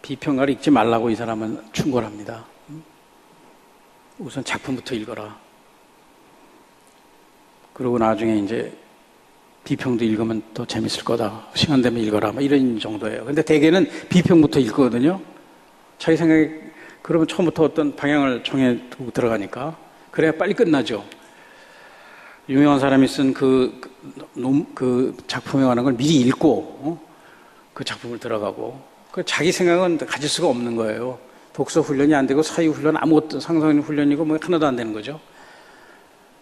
비평가를 읽지 말라고 이 사람은 충고합니다. 우선 작품부터 읽어라. 그리고 나중에 이제 비평도 읽으면 더 재밌을 거다. 시간 되면 읽어라. 이런 정도예요. 근데 대개는 비평부터 읽거든요. 자기 생각에, 그러면 처음부터 어떤 방향을 정해 두고 들어가니까. 그래야 빨리 끝나죠. 유명한 사람이 쓴 그 작품에 관한 걸 미리 읽고, 그 작품을 들어가고, 자기 생각은 가질 수가 없는 거예요. 독서 훈련이 안 되고, 사유 훈련, 아무것도 상상 훈련이고, 하나도 안 되는 거죠.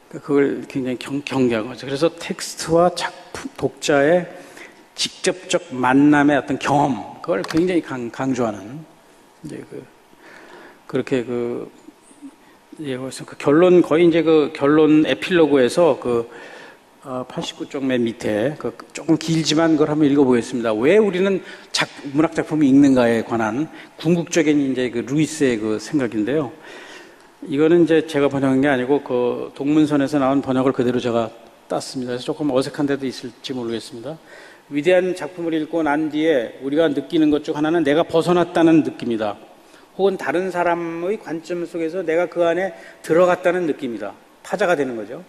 그걸 굉장히 경계한 거죠. 그래서 텍스트와 작품, 독자의 직접적 만남의 어떤 경험, 그걸 굉장히 강조하는, 이제 그렇게 결론, 거의 이제 결론 에필로그에서 89쪽 맨 밑에 조금 길지만 그걸 한번 읽어보겠습니다. 왜 우리는 문학작품을 읽는가에 관한 궁극적인 이제 루이스의 생각인데요. 이거는 이제 제가 번역한 게 아니고 동문선에서 나온 번역을 그대로 제가 땄습니다. 그래서 조금 어색한 데도 있을지 모르겠습니다. 위대한 작품을 읽고 난 뒤에 우리가 느끼는 것 중 하나는 내가 벗어났다는 느낌이다. 혹은 다른 사람의 관점 속에서 내가 그 안에 들어갔다는 느낌이다. 타자가 되는 거죠.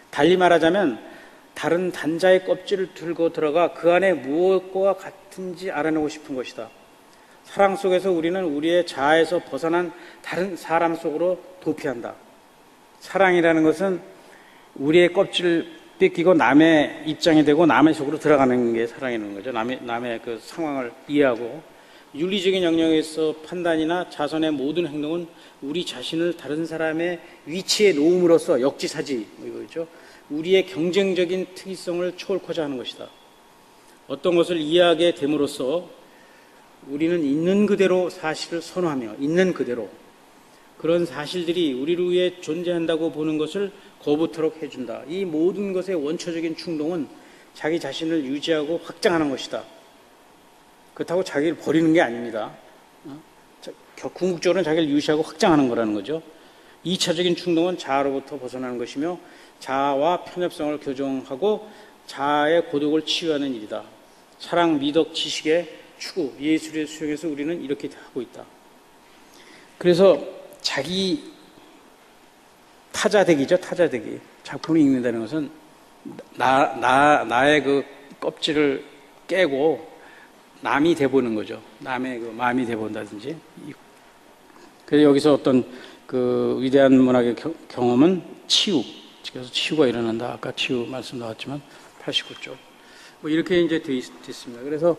달리 말하자면 다른 단자의 껍질을 들고 들어가 그 안에 무엇과 같은지 알아내고 싶은 것이다. 사랑 속에서 우리는 우리의 자아에서 벗어난 다른 사람 속으로 도피한다. 사랑이라는 것은 우리의 껍질을 뺏기고 남의 입장이 되고 남의 속으로 들어가는 게 사랑이라는 거죠. 남의 그 상황을 이해하고 윤리적인 영역에서 판단이나 자선의 모든 행동은 우리 자신을 다른 사람의 위치에 놓음으로써 역지사지 이거죠. 우리의 경쟁적인 특이성을 초월코자 하는 것이다. 어떤 것을 이해하게 됨으로써 우리는 있는 그대로 사실을 선호하며 있는 그대로 그런 사실들이 우리를 위해 존재한다고 보는 것을 거부토록 해준다. 이 모든 것의 원초적인 충동은 자기 자신을 유지하고 확장하는 것이다. 그렇다고 자기를 버리는 게 아닙니다. 궁극적으로는 자기를 유지하고 확장하는 거라는 거죠. 2차적인 충동은 자아로부터 벗어나는 것이며 자아와 편협성을 교정하고 자아의 고독을 치유하는 일이다. 사랑, 미덕, 지식의 추구, 예술의 수용에서 우리는 이렇게 하고 있다. 그래서 자기 타자되기죠. 타자되기. 작품을 읽는다는 것은 나의 그 껍질을 깨고 남이 돼보는 거죠. 남의 그 마음이 돼본다든지. 그래서 여기서 어떤 그 위대한 문학의 경험은 치유. 그래서 치유가 일어난다. 아까 치유 말씀 나왔지만 89쪽. 뭐 이렇게 이제 돼 있습니다. 그래서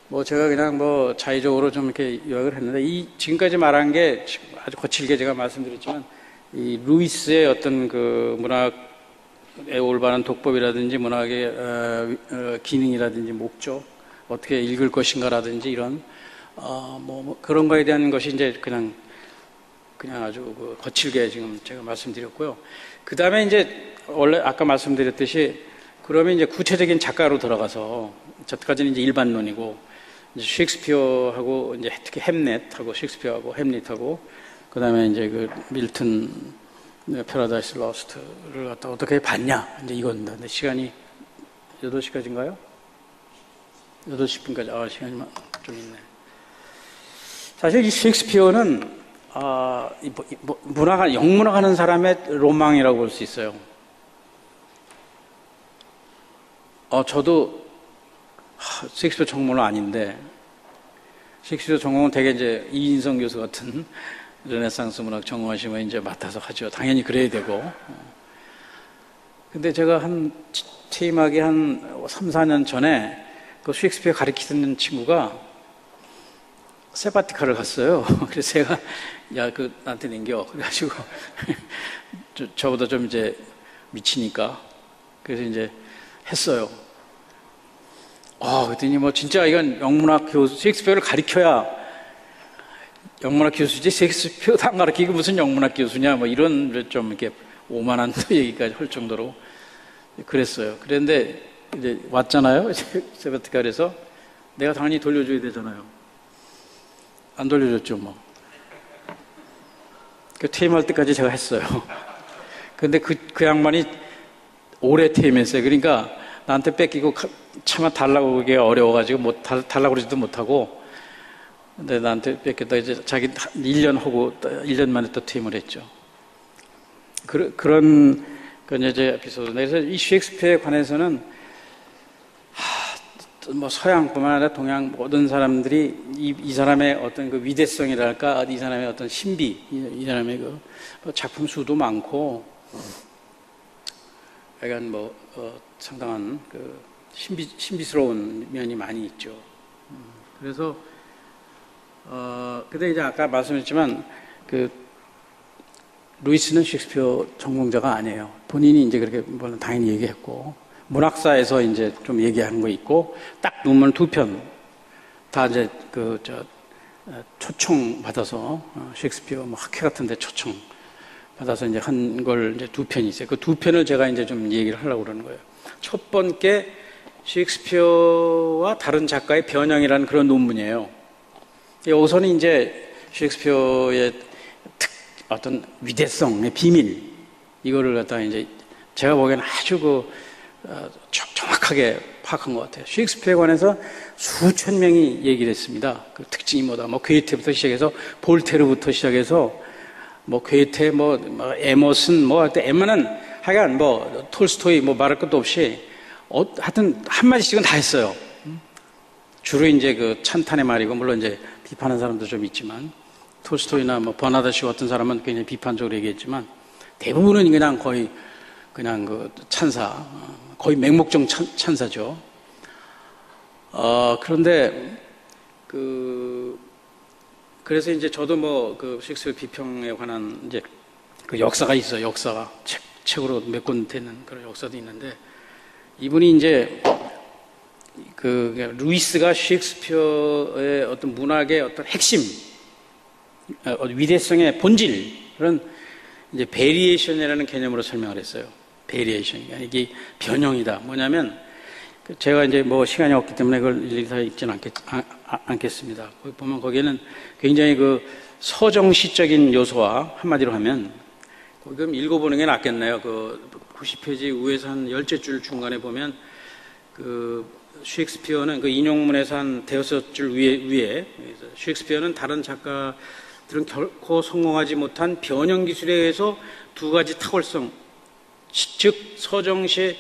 뭐 제가 그냥 뭐 자의적으로 좀 이렇게 요약을 했는데 이 지금까지 말한 게 아주 거칠게 제가 말씀드렸지만 이 루이스의 어떤 그 문학의 올바른 독법이라든지 문학의 기능이라든지 목적 어떻게 읽을 것인가라든지 이런 뭐 그런 거에 대한 것이 이제 그냥 아주 그 거칠게 지금 제가 말씀드렸고요. 그 다음에 이제 원래 아까 말씀드렸듯이 그러면 이제 구체적인 작가로 들어가서 저때까지는 이제 일반론이고 이제 셰익스피어하고 이제 특히 햄릿하고 셰익스피어하고 햄릿하고 그 다음에 이제 그 밀튼 패러다이스 러스트를 갖다 어떻게 봤냐 이제 이건데 근데 시간이 8시까지인가요? 8시 분까지 시간이 좀 있네. 사실 이 셰익스피어는 영문학 하는 사람의 로망이라고 볼 수 있어요. 저도 셰익스피어 전공은 아닌데 셰익스피어 전공은 되게 이제 이인성 교수 같은 르네상스 문학 전공하시면 이제 맡아서 하죠. 당연히 그래야 되고. 근데 제가 퇴임하기 한 3, 4년 전에 그 셰익스피어 가르치는 친구가 세바티카를 갔어요. 그래서 제가 나한테 남겨. 그래가지고 저보다 좀 이제 미치니까 그래서 이제 했어요. 그랬더니 뭐 진짜 이건 영문학 교수, 셰익스피어를 가르쳐야 영문학 교수지 셰익스피어도 안 가르치고 무슨 영문학 교수냐 뭐 이런 좀 이렇게 오만한 얘기까지 할 정도로 그랬어요. 그런데 이제 왔잖아요. 세바티카에서 내가 당연히 돌려줘야 되잖아요. 안 돌려줬죠 뭐. 퇴임할 때까지 제가 했어요. 근데 그 양반이 오래 퇴임했어요. 그러니까 나한테 뺏기고 차마 달라고 그게 어려워가지고 달라고 그러지도 못하고 근데 나한테 뺏겼다 이제 자기 1년 하고 1년 만에 또 퇴임을 했죠. 그런 이제 에피소드. 그래서 이 셰익스피어에 관해서는 뭐 서양뿐만 아니라 동양 모든 사람들이 이 사람의 어떤 그 위대성이랄까, 이 사람의 어떤 신비, 이 사람의 그 작품 수도 많고, 약간 상당한 그 신비스러운 면이 많이 있죠. 그래서 근데 이제 아까 말씀했지만 루이스는 셰익스피어 전공자가 아니에요. 본인이 이제 그렇게 물론 당연히 얘기했고. 문학사에서 이제 좀 얘기한 거 있고, 딱 논문 2편, 다 이제 초청 받아서, 셰익스피어 학회 같은 데 초청 받아서 이제 한 걸 이제 2편이 있어요. 그 2편을 제가 이제 좀 얘기를 하려고 그러는 거예요. 첫 번째, 셰익스피어와 다른 작가의 변형이라는 그런 논문이에요. 여기서는 이제 셰익스피어의 어떤 위대성의 비밀, 이거를 갖다가 이제 제가 보기에는 아주 정확하게 파악한 것 같아요. 셰익스피어에 관해서 수천 명이 얘기를 했습니다. 그 특징이 뭐다. 괴테부터 시작해서 볼테르부터 시작해서 괴테, 에머슨, 에머는 하여간 톨스토이 말할 것도 없이 하여튼 한마디씩은 다 했어요. 주로 이제 찬탄의 말이고 물론 이제 비판하는 사람도 좀 있지만 톨스토이나 버나다쇼 같은 사람은 굉장히 비판적으로 얘기했지만 대부분은 그냥 거의 그냥 그 찬사, 거의 맹목적 찬사죠. 그런데 그래서 이제 저도 뭐 그 셰익스피어 비평에 관한 이제 그 역사가 있어요. 역사가 책으로 몇 권 되는 그런 역사도 있는데, 이분이 이제 루이스가 셰익스피어의 어떤 문학의 어떤 핵심, 위대성의 본질, 그런 이제 베리에이션이라는 개념으로 설명을 했어요. 베리에이션, 이게 변형이다. 뭐냐면 제가 이제 뭐 시간이 없기 때문에 그걸 일일이 다 읽지는 않겠습니다. 거기 보면 거기에는 굉장히 그 서정시적인 요소와, 한마디로 하면 거기 그럼 읽어보는 게 낫겠네요. 그 90페이지 위에서 한 10줄 중간에 보면 그 셰익스피어는 그 인용문에서 한 5줄 위에 셰익스피어는 다른 작가들은 결코 성공하지 못한 변형 기술에 의해서 두 가지 탁월성, 즉 서정시의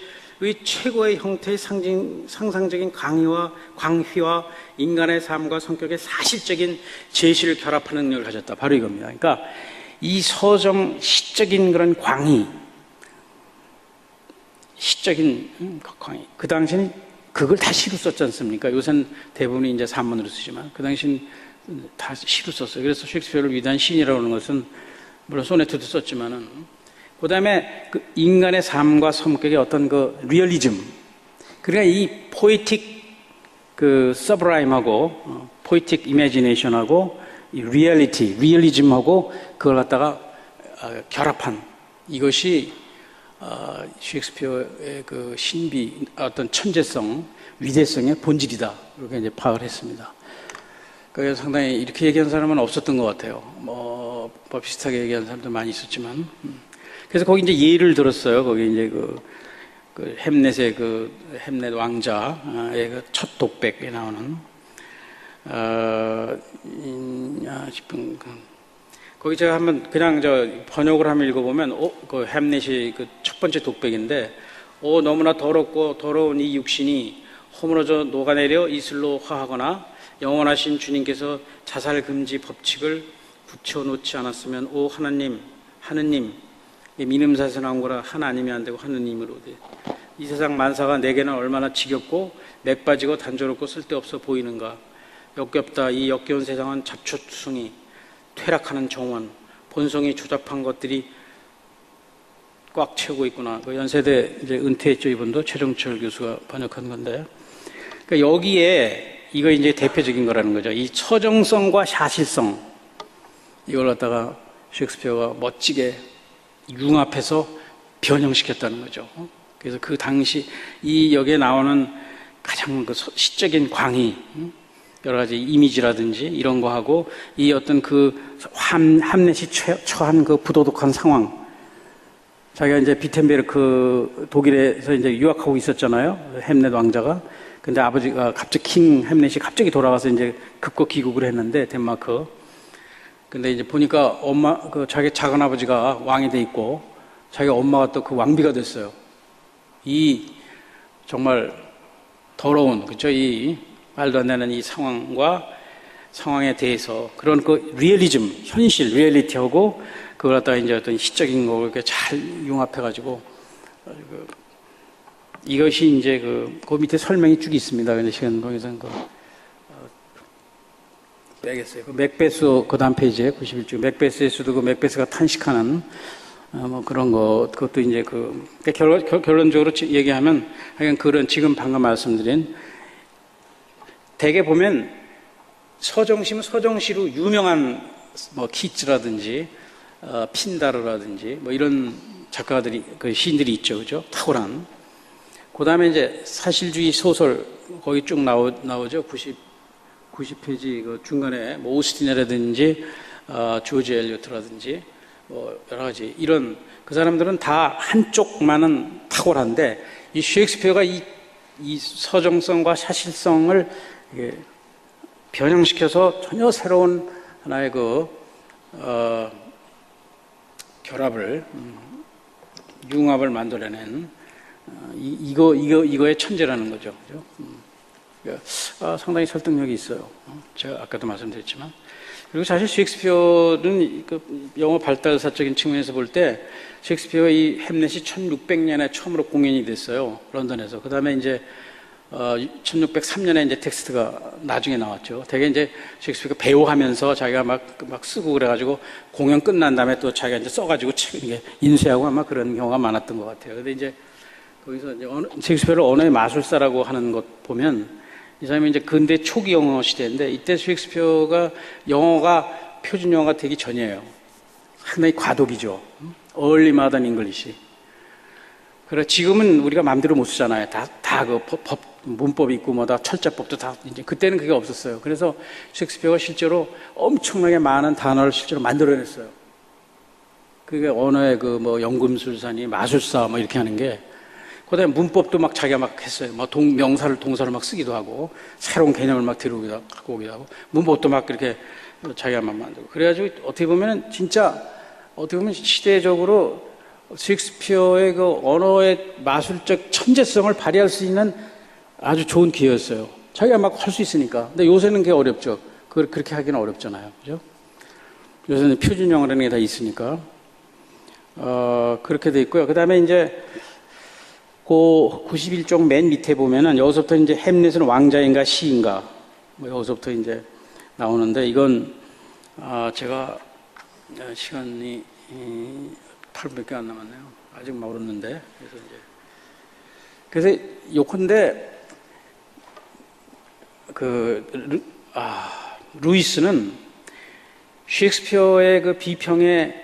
최고의 형태의 상상적인 광휘와 인간의 삶과 성격의 사실적인 제시를 결합하는 능력을 가졌다. 바로 이겁니다. 그러니까 이 서정 시적인 그런 광희, 시적인 광희, 그 당시는 그걸 다 시로 썼지 않습니까? 요새는 대부분이 이제 산문으로 쓰지만 그 당시는 다 시로 썼어요. 그래서 셰익스피어를 위대한 시인이라고 하는 것은, 물론 소네트도 썼지만은, 그 다음에 그 인간의 삶과 성격의 어떤 그 리얼리즘, 그러니까 이 포에틱 그 서브라임하고 포에틱 이미지네이션하고 이 리얼리즘하고 그걸 갖다가 결합한, 이것이 셰익스피어의 그 신비, 어떤 천재성, 위대성의 본질이다. 이렇게 이제 파악을 했습니다. 그래서 상당히 이렇게 얘기한 사람은 없었던 것 같아요. 뭐 비슷하게 얘기한 사람도 많이 있었지만. 그래서 거기 이제 예를 들었어요. 거기 이제 그 햄넷의 햄넷 왕자의 그 첫 독백에 나오는 거기 제가 한번 그냥 번역을 한번 읽어보면, 그 햄넷이 그 첫 번째 독백인데, 너무나 더럽고 더러운 이 육신이 허물어져 녹아내려 이슬로 화하거나 영원하신 주님께서 자살 금지 법칙을 굳혀놓지 않았으면, 하느님, 민음사에서 나온 거라 하나님이 안 되고 하느님으로 돼. 이 세상 만사가 내게는 얼마나 지겹고 맥빠지고 단조롭고 쓸데없어 보이는가. 역겹다. 이 역겨운 세상은 잡초투성이, 퇴락하는 정원, 본성이 조잡한 것들이 꽉 채우고 있구나. 그 연세대 이제 은퇴했죠. 이분도 최정철 교수가 번역한 건데. 그러니까 여기에 이거 이제 대표적인 거라는 거죠. 이 서정성과 사실성, 이걸 갖다가 셰익스피어가 멋지게 융합해서 변형시켰다는 거죠. 그래서 그 당시 이 여기에 나오는 가장 그 시적인 광희, 여러 가지 이미지라든지 이런 거 하고, 이 어떤 그 함넷이 처한 그 부도덕한 상황, 자기가 이제 비텐베르크 독일에서 이제 유학하고 있었잖아요. 햄넷 왕자가. 근데 아버지가 갑자기 킹 햄넷이 갑자기 돌아가서 이제 급거 귀국을 했는데, 덴마크. 근데 이제 보니까 자기 작은 아버지가 왕이 돼 있고, 자기 엄마가 또 그 왕비가 됐어요. 이 정말 더러운, 그쵸? 이 말도 안 되는 이 상황에 대해서 그런 그 리얼리즘, 현실, 리얼리티하고 그걸 갖다가 이제 어떤 시적인 거 이렇게 잘 융합해가지고, 이것이 이제 그 밑에 설명이 쭉 있습니다. 근데 시간 관계상 빼겠어요. 그 맥베스, 그 다음 페이지에 91쪽. 맥베스에서도 그 맥베스가 탄식하는, 뭐 그런 거, 그것도 이제 결론적으로 얘기하면, 하여간 그런 지금 방금 말씀드린, 대개 보면 서정시면 서정시로 유명한 뭐 키츠라든지, 핀다르라든지, 뭐 이런 작가들이, 그 시인들이 있죠. 그죠? 탁월한. 그 다음에 이제 사실주의 소설, 거기 쭉 나오죠. 90페이지 그 중간에 뭐 오스틴이라든지 조지 엘리어트라든지 뭐 여러 가지 이런, 그 사람들은 다 한쪽만은 탁월한데, 이 셰익스피어가 이 서정성과 사실성을 변형시켜서 전혀 새로운 하나의 결합을, 융합을 만들어낸 이거의 천재라는 거죠. 그죠? 상당히 설득력이 있어요. 제가 아까도 말씀드렸지만. 그리고 사실 셰익스피어는 그 영어 발달사적인 측면에서 볼 때 셰익스피어 이 햄릿이 1600년에 처음으로 공연이 됐어요. 런던에서. 그 다음에 이제 1603년에 이제 텍스트가 나중에 나왔죠. 되게 이제 셰익스피어가 배우하면서 자기가 막 쓰고 그래가지고 공연 끝난 다음에 또 자기가 이제 써가지고 이게 인쇄하고 아마 그런 경우가 많았던 것 같아요. 근데 이제 거기서 이제 셰익스피어를 언어의 마술사라고 하는 것 보면 이 사람이 이제 근대 초기 영어 시대인데 이때 셰익스피어가 영어가 표준 영어가 되기 전이에요. 상당히 과도기죠. Early Modern English. 그래 지금은 우리가 마음대로 못 쓰잖아요. 다 그 법 문법이 있고 뭐 다 철자법도 다 이제 그때는 그게 없었어요. 그래서 셰익스피어가 실제로 엄청나게 많은 단어를 실제로 만들어냈어요. 그게 언어의 그 뭐 연금술사니 마술사 뭐 이렇게 하는 게 그다음에 문법도 막 자기가 막 했어요. 뭐 명사를 동사를 막 쓰기도 하고 새로운 개념을 막 들어오기도 갖고 오기도 하고 문법도 막 그렇게 자기가 막 만들고 그래가지고 어떻게 보면은 진짜 어떻게 보면 시대적으로 셰익스피어의 그 언어의 마술적 천재성을 발휘할 수 있는 아주 좋은 기회였어요. 자기가 막 할 수 있으니까. 근데 요새는 그게 어렵죠. 그걸 그렇게 하기는 어렵잖아요. 그죠? 요새는 표준 영어라는 게 다 있으니까. 그렇게 돼 있고요. 그 다음에 이제 그 91쪽 맨 밑에 보면은 여기서부터 이제 햄릿은 왕자인가 시인가 뭐 여기서부터 이제 나오는데 이건 제가 시간이 8분밖에 안 남았네요. 아직 모르는데 그래서 요컨대 루이스는 셰익스피어의 그 비평의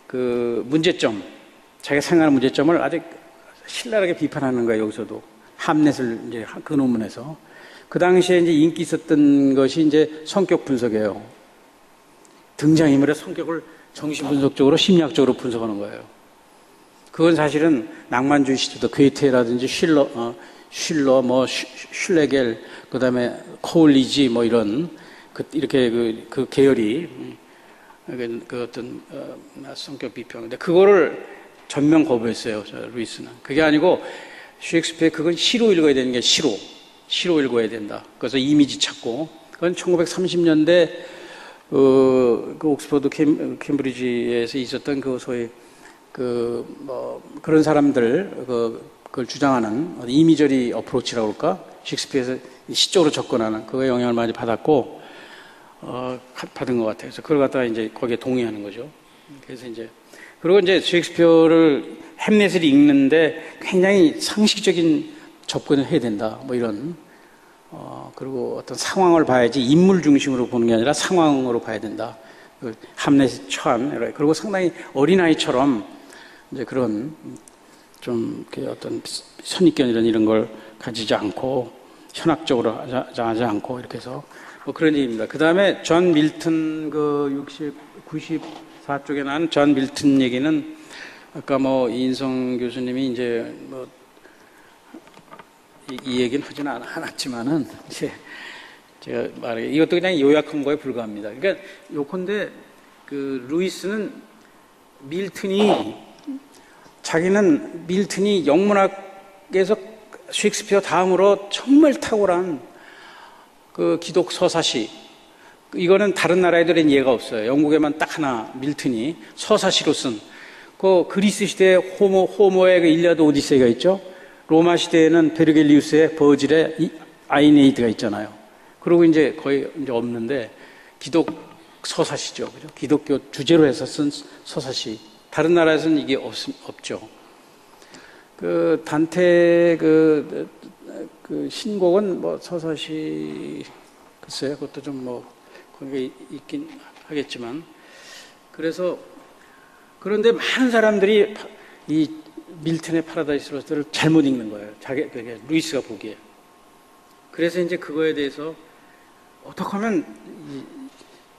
그 문제점, 자기가 생각하는 문제점을 아주 신랄하게 비판하는 거예요. 여기서도 함렛을 이제 그 논문에서 그 당시에 이제 인기 있었던 것이 이제 성격 분석이에요. 등장인물의 성격을 정신 분석적으로 심리학적으로 분석하는 거예요. 그건 사실은 낭만주의 시대도 괴테라든지 슐러, 뭐 슐레겔, 그다음에 코울리지 뭐 이런 이렇게 그 계열이 그 어떤 성격 비평. 근데 그거를 전면 거부했어요. 루이스는. 그게 아니고 셰익스피어 그건 시로 읽어야 되는 게 시로 읽어야 된다. 그래서 이미지 찾고 그건 1930년대 그 옥스퍼드 캠브리지에서 있었던 그 소위 그런 사람들 그걸 주장하는 이미저리 어프로치라고 그럴까? 셰익스피어에서 시적으로 접근하는 그거에 영향을 많이 받았고 받은 것 같아요. 그래서 그걸 갖다가 이제 거기에 동의하는 거죠. 그래서 이제 그리고 이제 셰익스피어를 햄릿을 읽는데 굉장히 상식적인 접근을 해야 된다. 뭐 이런 그리고 어떤 상황을 봐야지 인물 중심으로 보는 게 아니라 상황으로 봐야 된다. 함렛이 처한 그리고 상당히 어린아이처럼 이제 그런 좀 어떤 선입견 이런 걸 가지지 않고 현학적으로 하지 않고 이렇게 해서 뭐 그런 얘기입니다. 그 다음에 존 밀턴 94쪽에 나온 존 밀턴 얘기는 아까 뭐 이인성 교수님이 이제 뭐 이 얘기는 하지는 않았지만은 이제 제가 말해 이것도 그냥 요약한 거에 불과합니다. 그러니까 요컨대 그 루이스는 자기는 밀턴이 영문학에서 셰익스피어 다음으로 정말 탁월한 그 기독 서사시 이거는 다른 나라에들은 예가 없어요. 영국에만 딱 하나 밀턴이 서사시로 쓴 그 그리스 시대에 호모의 그 일리아드 오디세이가 있죠. 로마 시대에는 베르겔리우스의 버질의 아이네이드가 있잖아요. 그리고 이제 거의 이제 없는데 기독 서사시죠. 그죠? 기독교 주제로 해서 쓴 서사시. 다른 나라에서는 이게 없죠. 그 단테 그 신곡은 뭐 서사시 글쎄요. 그것도 좀 뭐 거기에 있긴 하겠지만 그래서 그런데 많은 사람들이 이 밀턴의 파라다이스 로스트를 잘못 읽는 거예요. 그게 루이스가 보기에. 그래서 이제 그거에 대해서 어떻게 하면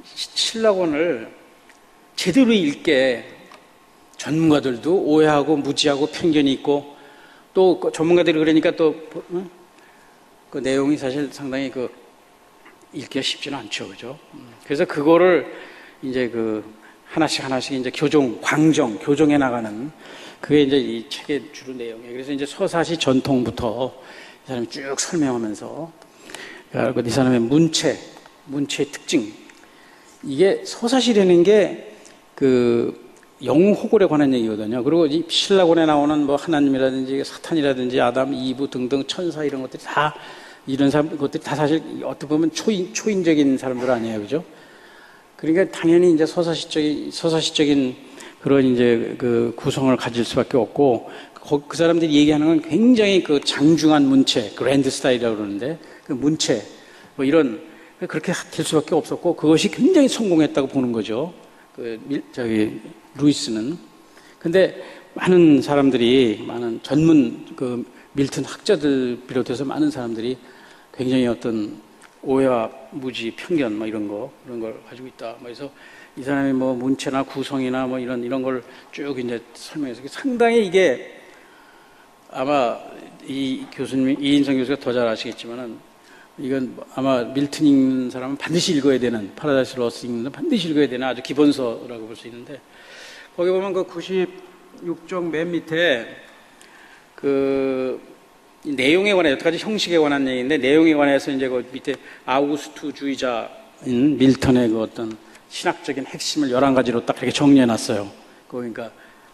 신라권을 제대로 읽게 전문가들도 오해하고 무지하고 편견이 있고 또 전문가들이 그러니까 또 그 내용이 사실 상당히 읽기가 쉽지는 않죠, 그죠? 그래서 그거를 이제 하나씩 이제 교정해 나가는 그게 이제 이 책의 주로 내용이에요. 그래서 이제 서사시 전통부터 이 사람이 쭉 설명하면서 이 사람의 문체의 특징 이게 서사시라는 게 그 영웅 호골에 관한 얘기거든요. 그리고 이 신라권에 나오는 뭐 하나님이라든지 사탄이라든지 아담, 이브 등등 천사 이런 것들이 다 이런 사람 것들이 다 사실 어떻게 보면 초인적인 사람들 아니에요, 그죠? 그러니까 당연히 이제 서사시적인 그런 이제 그 구성을 가질 수밖에 없고 그 사람들이 얘기하는 건 굉장히 그 장중한 문체, 그랜드 스타일이라고 그러는데 그 문체 뭐 이런 그렇게 될 수밖에 없었고 그것이 굉장히 성공했다고 보는 거죠. 루이스는. 근데 많은 사람들이, 많은 전문 그 밀턴 학자들 비롯해서 많은 사람들이 굉장히 어떤 오해와 무지, 편견 뭐 이런 걸 가지고 있다. 그래서 이 사람이 뭐 문체나 구성이나 뭐 이런 걸 쭉 이제 설명해서 상당히 이게 아마 이인성 교수가 더 잘 아시겠지만은 이건 아마 밀턴 읽는 사람은 반드시 읽어야 되는, 파라다이스 로스트 읽는 사람은 반드시 읽어야 되는 아주 기본서라고 볼 수 있는데, 거기 보면 그 96쪽 맨 밑에 그 내용에 관해, 여태까지 형식에 관한 얘기인데, 내용에 관해서 이제 그 밑에 아우구스투주의자인 밀턴의 그 어떤 신학적인 핵심을 11가지로 딱 이렇게 정리해 놨어요. 그러니까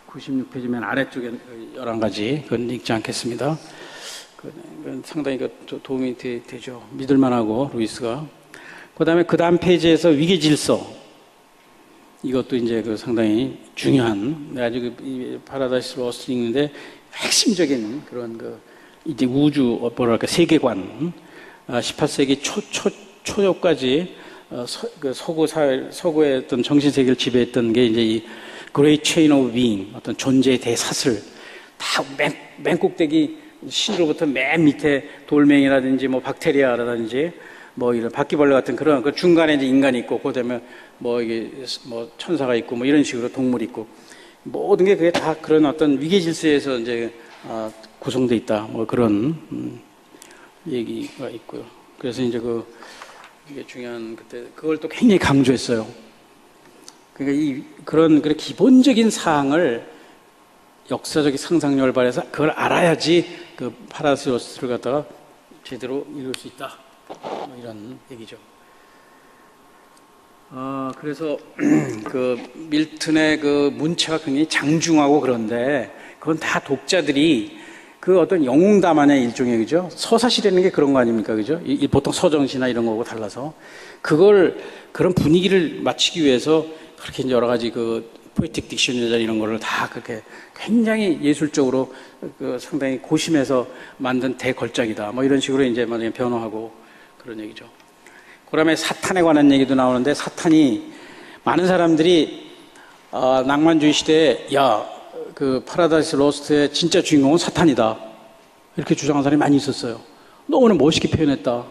96페이지면 아래쪽에 11가지, 그건 읽지 않겠습니다. 상당히 도움이 되죠. 믿을만하고, 루이스가. 그 다음 페이지에서 위계 질서. 이것도 이제 그 상당히 중요한, 아주 파라다이스 로스트 읽는데 핵심적인 그런 이제 우주, 뭐랄까, 세계관. 18세기 초까지 서구의 어떤 정신세계를 지배했던 게 이제 이 Great Chain of Being, 어떤 존재의 대사슬. 다 맨 꼭대기 신으로부터 맨 밑에 돌멩이라든지 뭐 박테리아라든지 뭐 이런 바퀴벌레 같은 그런 그 중간에 이제 인간이 있고 그다음에 뭐 이게 뭐 천사가 있고 뭐 이런 식으로 동물이 있고 모든 게 그게 다 그런 어떤 위계 질서에서 이제 구성돼 있다 뭐 그런 얘기가 있고요. 그래서 이제 이게 중요한 그때 그걸 또 굉장히 강조했어요. 그러니까 그런 기본적인 사항을 역사적인 상상력을 발휘해서 그걸 알아야지 그 파라다이스 로스트를 갖다가 제대로 읽을 수 있다. 뭐 이런 얘기죠. 그래서 그 밀턴의 그 문체가 굉장히 장중하고 그런데 그건 다 독자들이 그 어떤 영웅담안의 일종의 그죠? 서사시라는 게 그런 거 아닙니까? 그죠? 보통 서정시나 이런 거하고 달라서 그런 분위기를 맞추기 위해서 그렇게 이제 여러 가지 포에틱 딕셔너리 이런 거를 다 그렇게 굉장히 예술적으로 상당히 고심해서 만든 대걸작이다. 뭐 이런 식으로 이제 변호하고 그런 얘기죠. 그 다음에 사탄에 관한 얘기도 나오는데 사탄이 많은 사람들이 낭만주의 시대에 그 파라다이스 로스트의 진짜 주인공은 사탄이다. 이렇게 주장한 사람이 많이 있었어요. 너무나 멋있게 표현했다.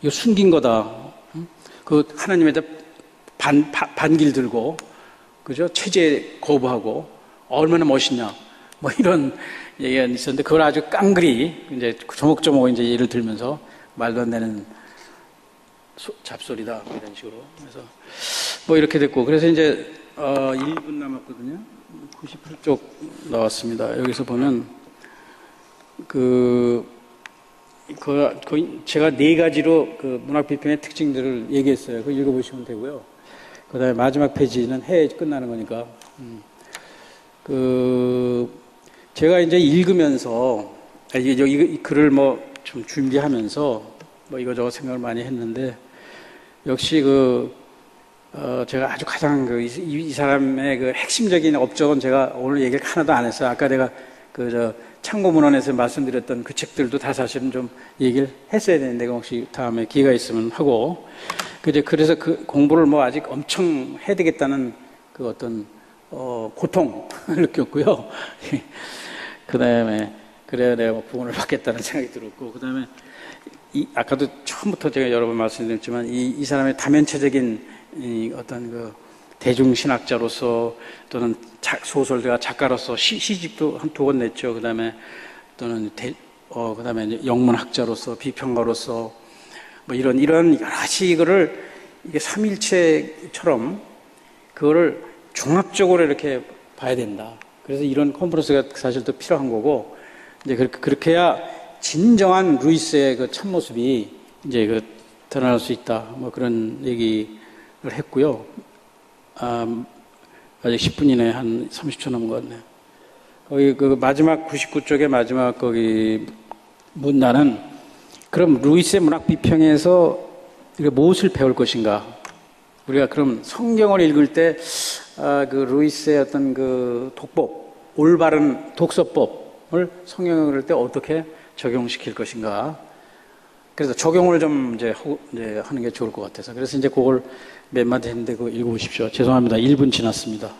이거 숨긴 거다. 그 하나님에다 반길 들고 그죠? 체제 거부하고 얼마나 멋있냐 뭐 이런 얘기가 있었는데 그걸 아주 깡그리 이제 조목조목 이제 예를 들면서 말도 안 되는 잡소리다 뭐 이런 식으로 그래서 뭐 이렇게 됐고 그래서 이제 1분 남았거든요. 98쪽 나왔습니다. 여기서 보면 제가 4가지로 그 문학 비평의 특징들을 얘기했어요. 그거 읽어보시면 되고요. 그 다음에 마지막 페이지는 해에 끝나는 거니까. 제가 이제 읽으면서, 이 글을 뭐 좀 준비하면서 뭐 이거저거 생각을 많이 했는데, 역시 제가 아주 가장 이 사람의 핵심적인 업적은 제가 오늘 얘기를 하나도 안 했어요. 아까 내가 참고문헌에서 말씀드렸던 그 책들도 다 사실은 좀 얘기를 했어야 되는데, 혹시 다음에 기회가 있으면 하고, 그래서 공부를 뭐 아직 엄청 해야 되겠다는 어떤, 고통을 느꼈고요. 그 다음에, 그래야 내가 뭐 부원을 받겠다는 생각이 들었고, 그 다음에, 아까도 처음부터 제가 여러 번 말씀드렸지만, 이 사람의 다면체적인 어떤 대중신학자로서 또는 소설가 작가로서 시집도 한 2권 냈죠. 그 다음에 또는 그 다음에 영문학자로서 비평가로서 뭐 이런 여러 가지 이게 삼일체처럼 그거를 종합적으로 이렇게 봐야 된다. 그래서 이런 컨퍼런스가 사실 더 필요한 거고 이제 그렇게 해야 진정한 루이스의 참모습이 이제 드러날 수 있다. 뭐 그런 얘기 했고요. 아직 10분 이내 한 30초 남은 것 같네요. 거기 그 마지막 99쪽의 마지막 거기 문단은 그럼 루이스의 문학 비평에서 우리가 무엇을 배울 것인가? 우리가 그럼 성경을 읽을 때 그 루이스의 어떤 그 독법, 올바른 독서법을 성경을 읽을 때 어떻게 적용시킬 것인가? 그래서 적용을 좀 이제 하는 게 좋을 것 같아서 그래서 이제 그걸 몇 마디 했는데 그거 읽어보십시오. 죄송합니다. 1분 지났습니다.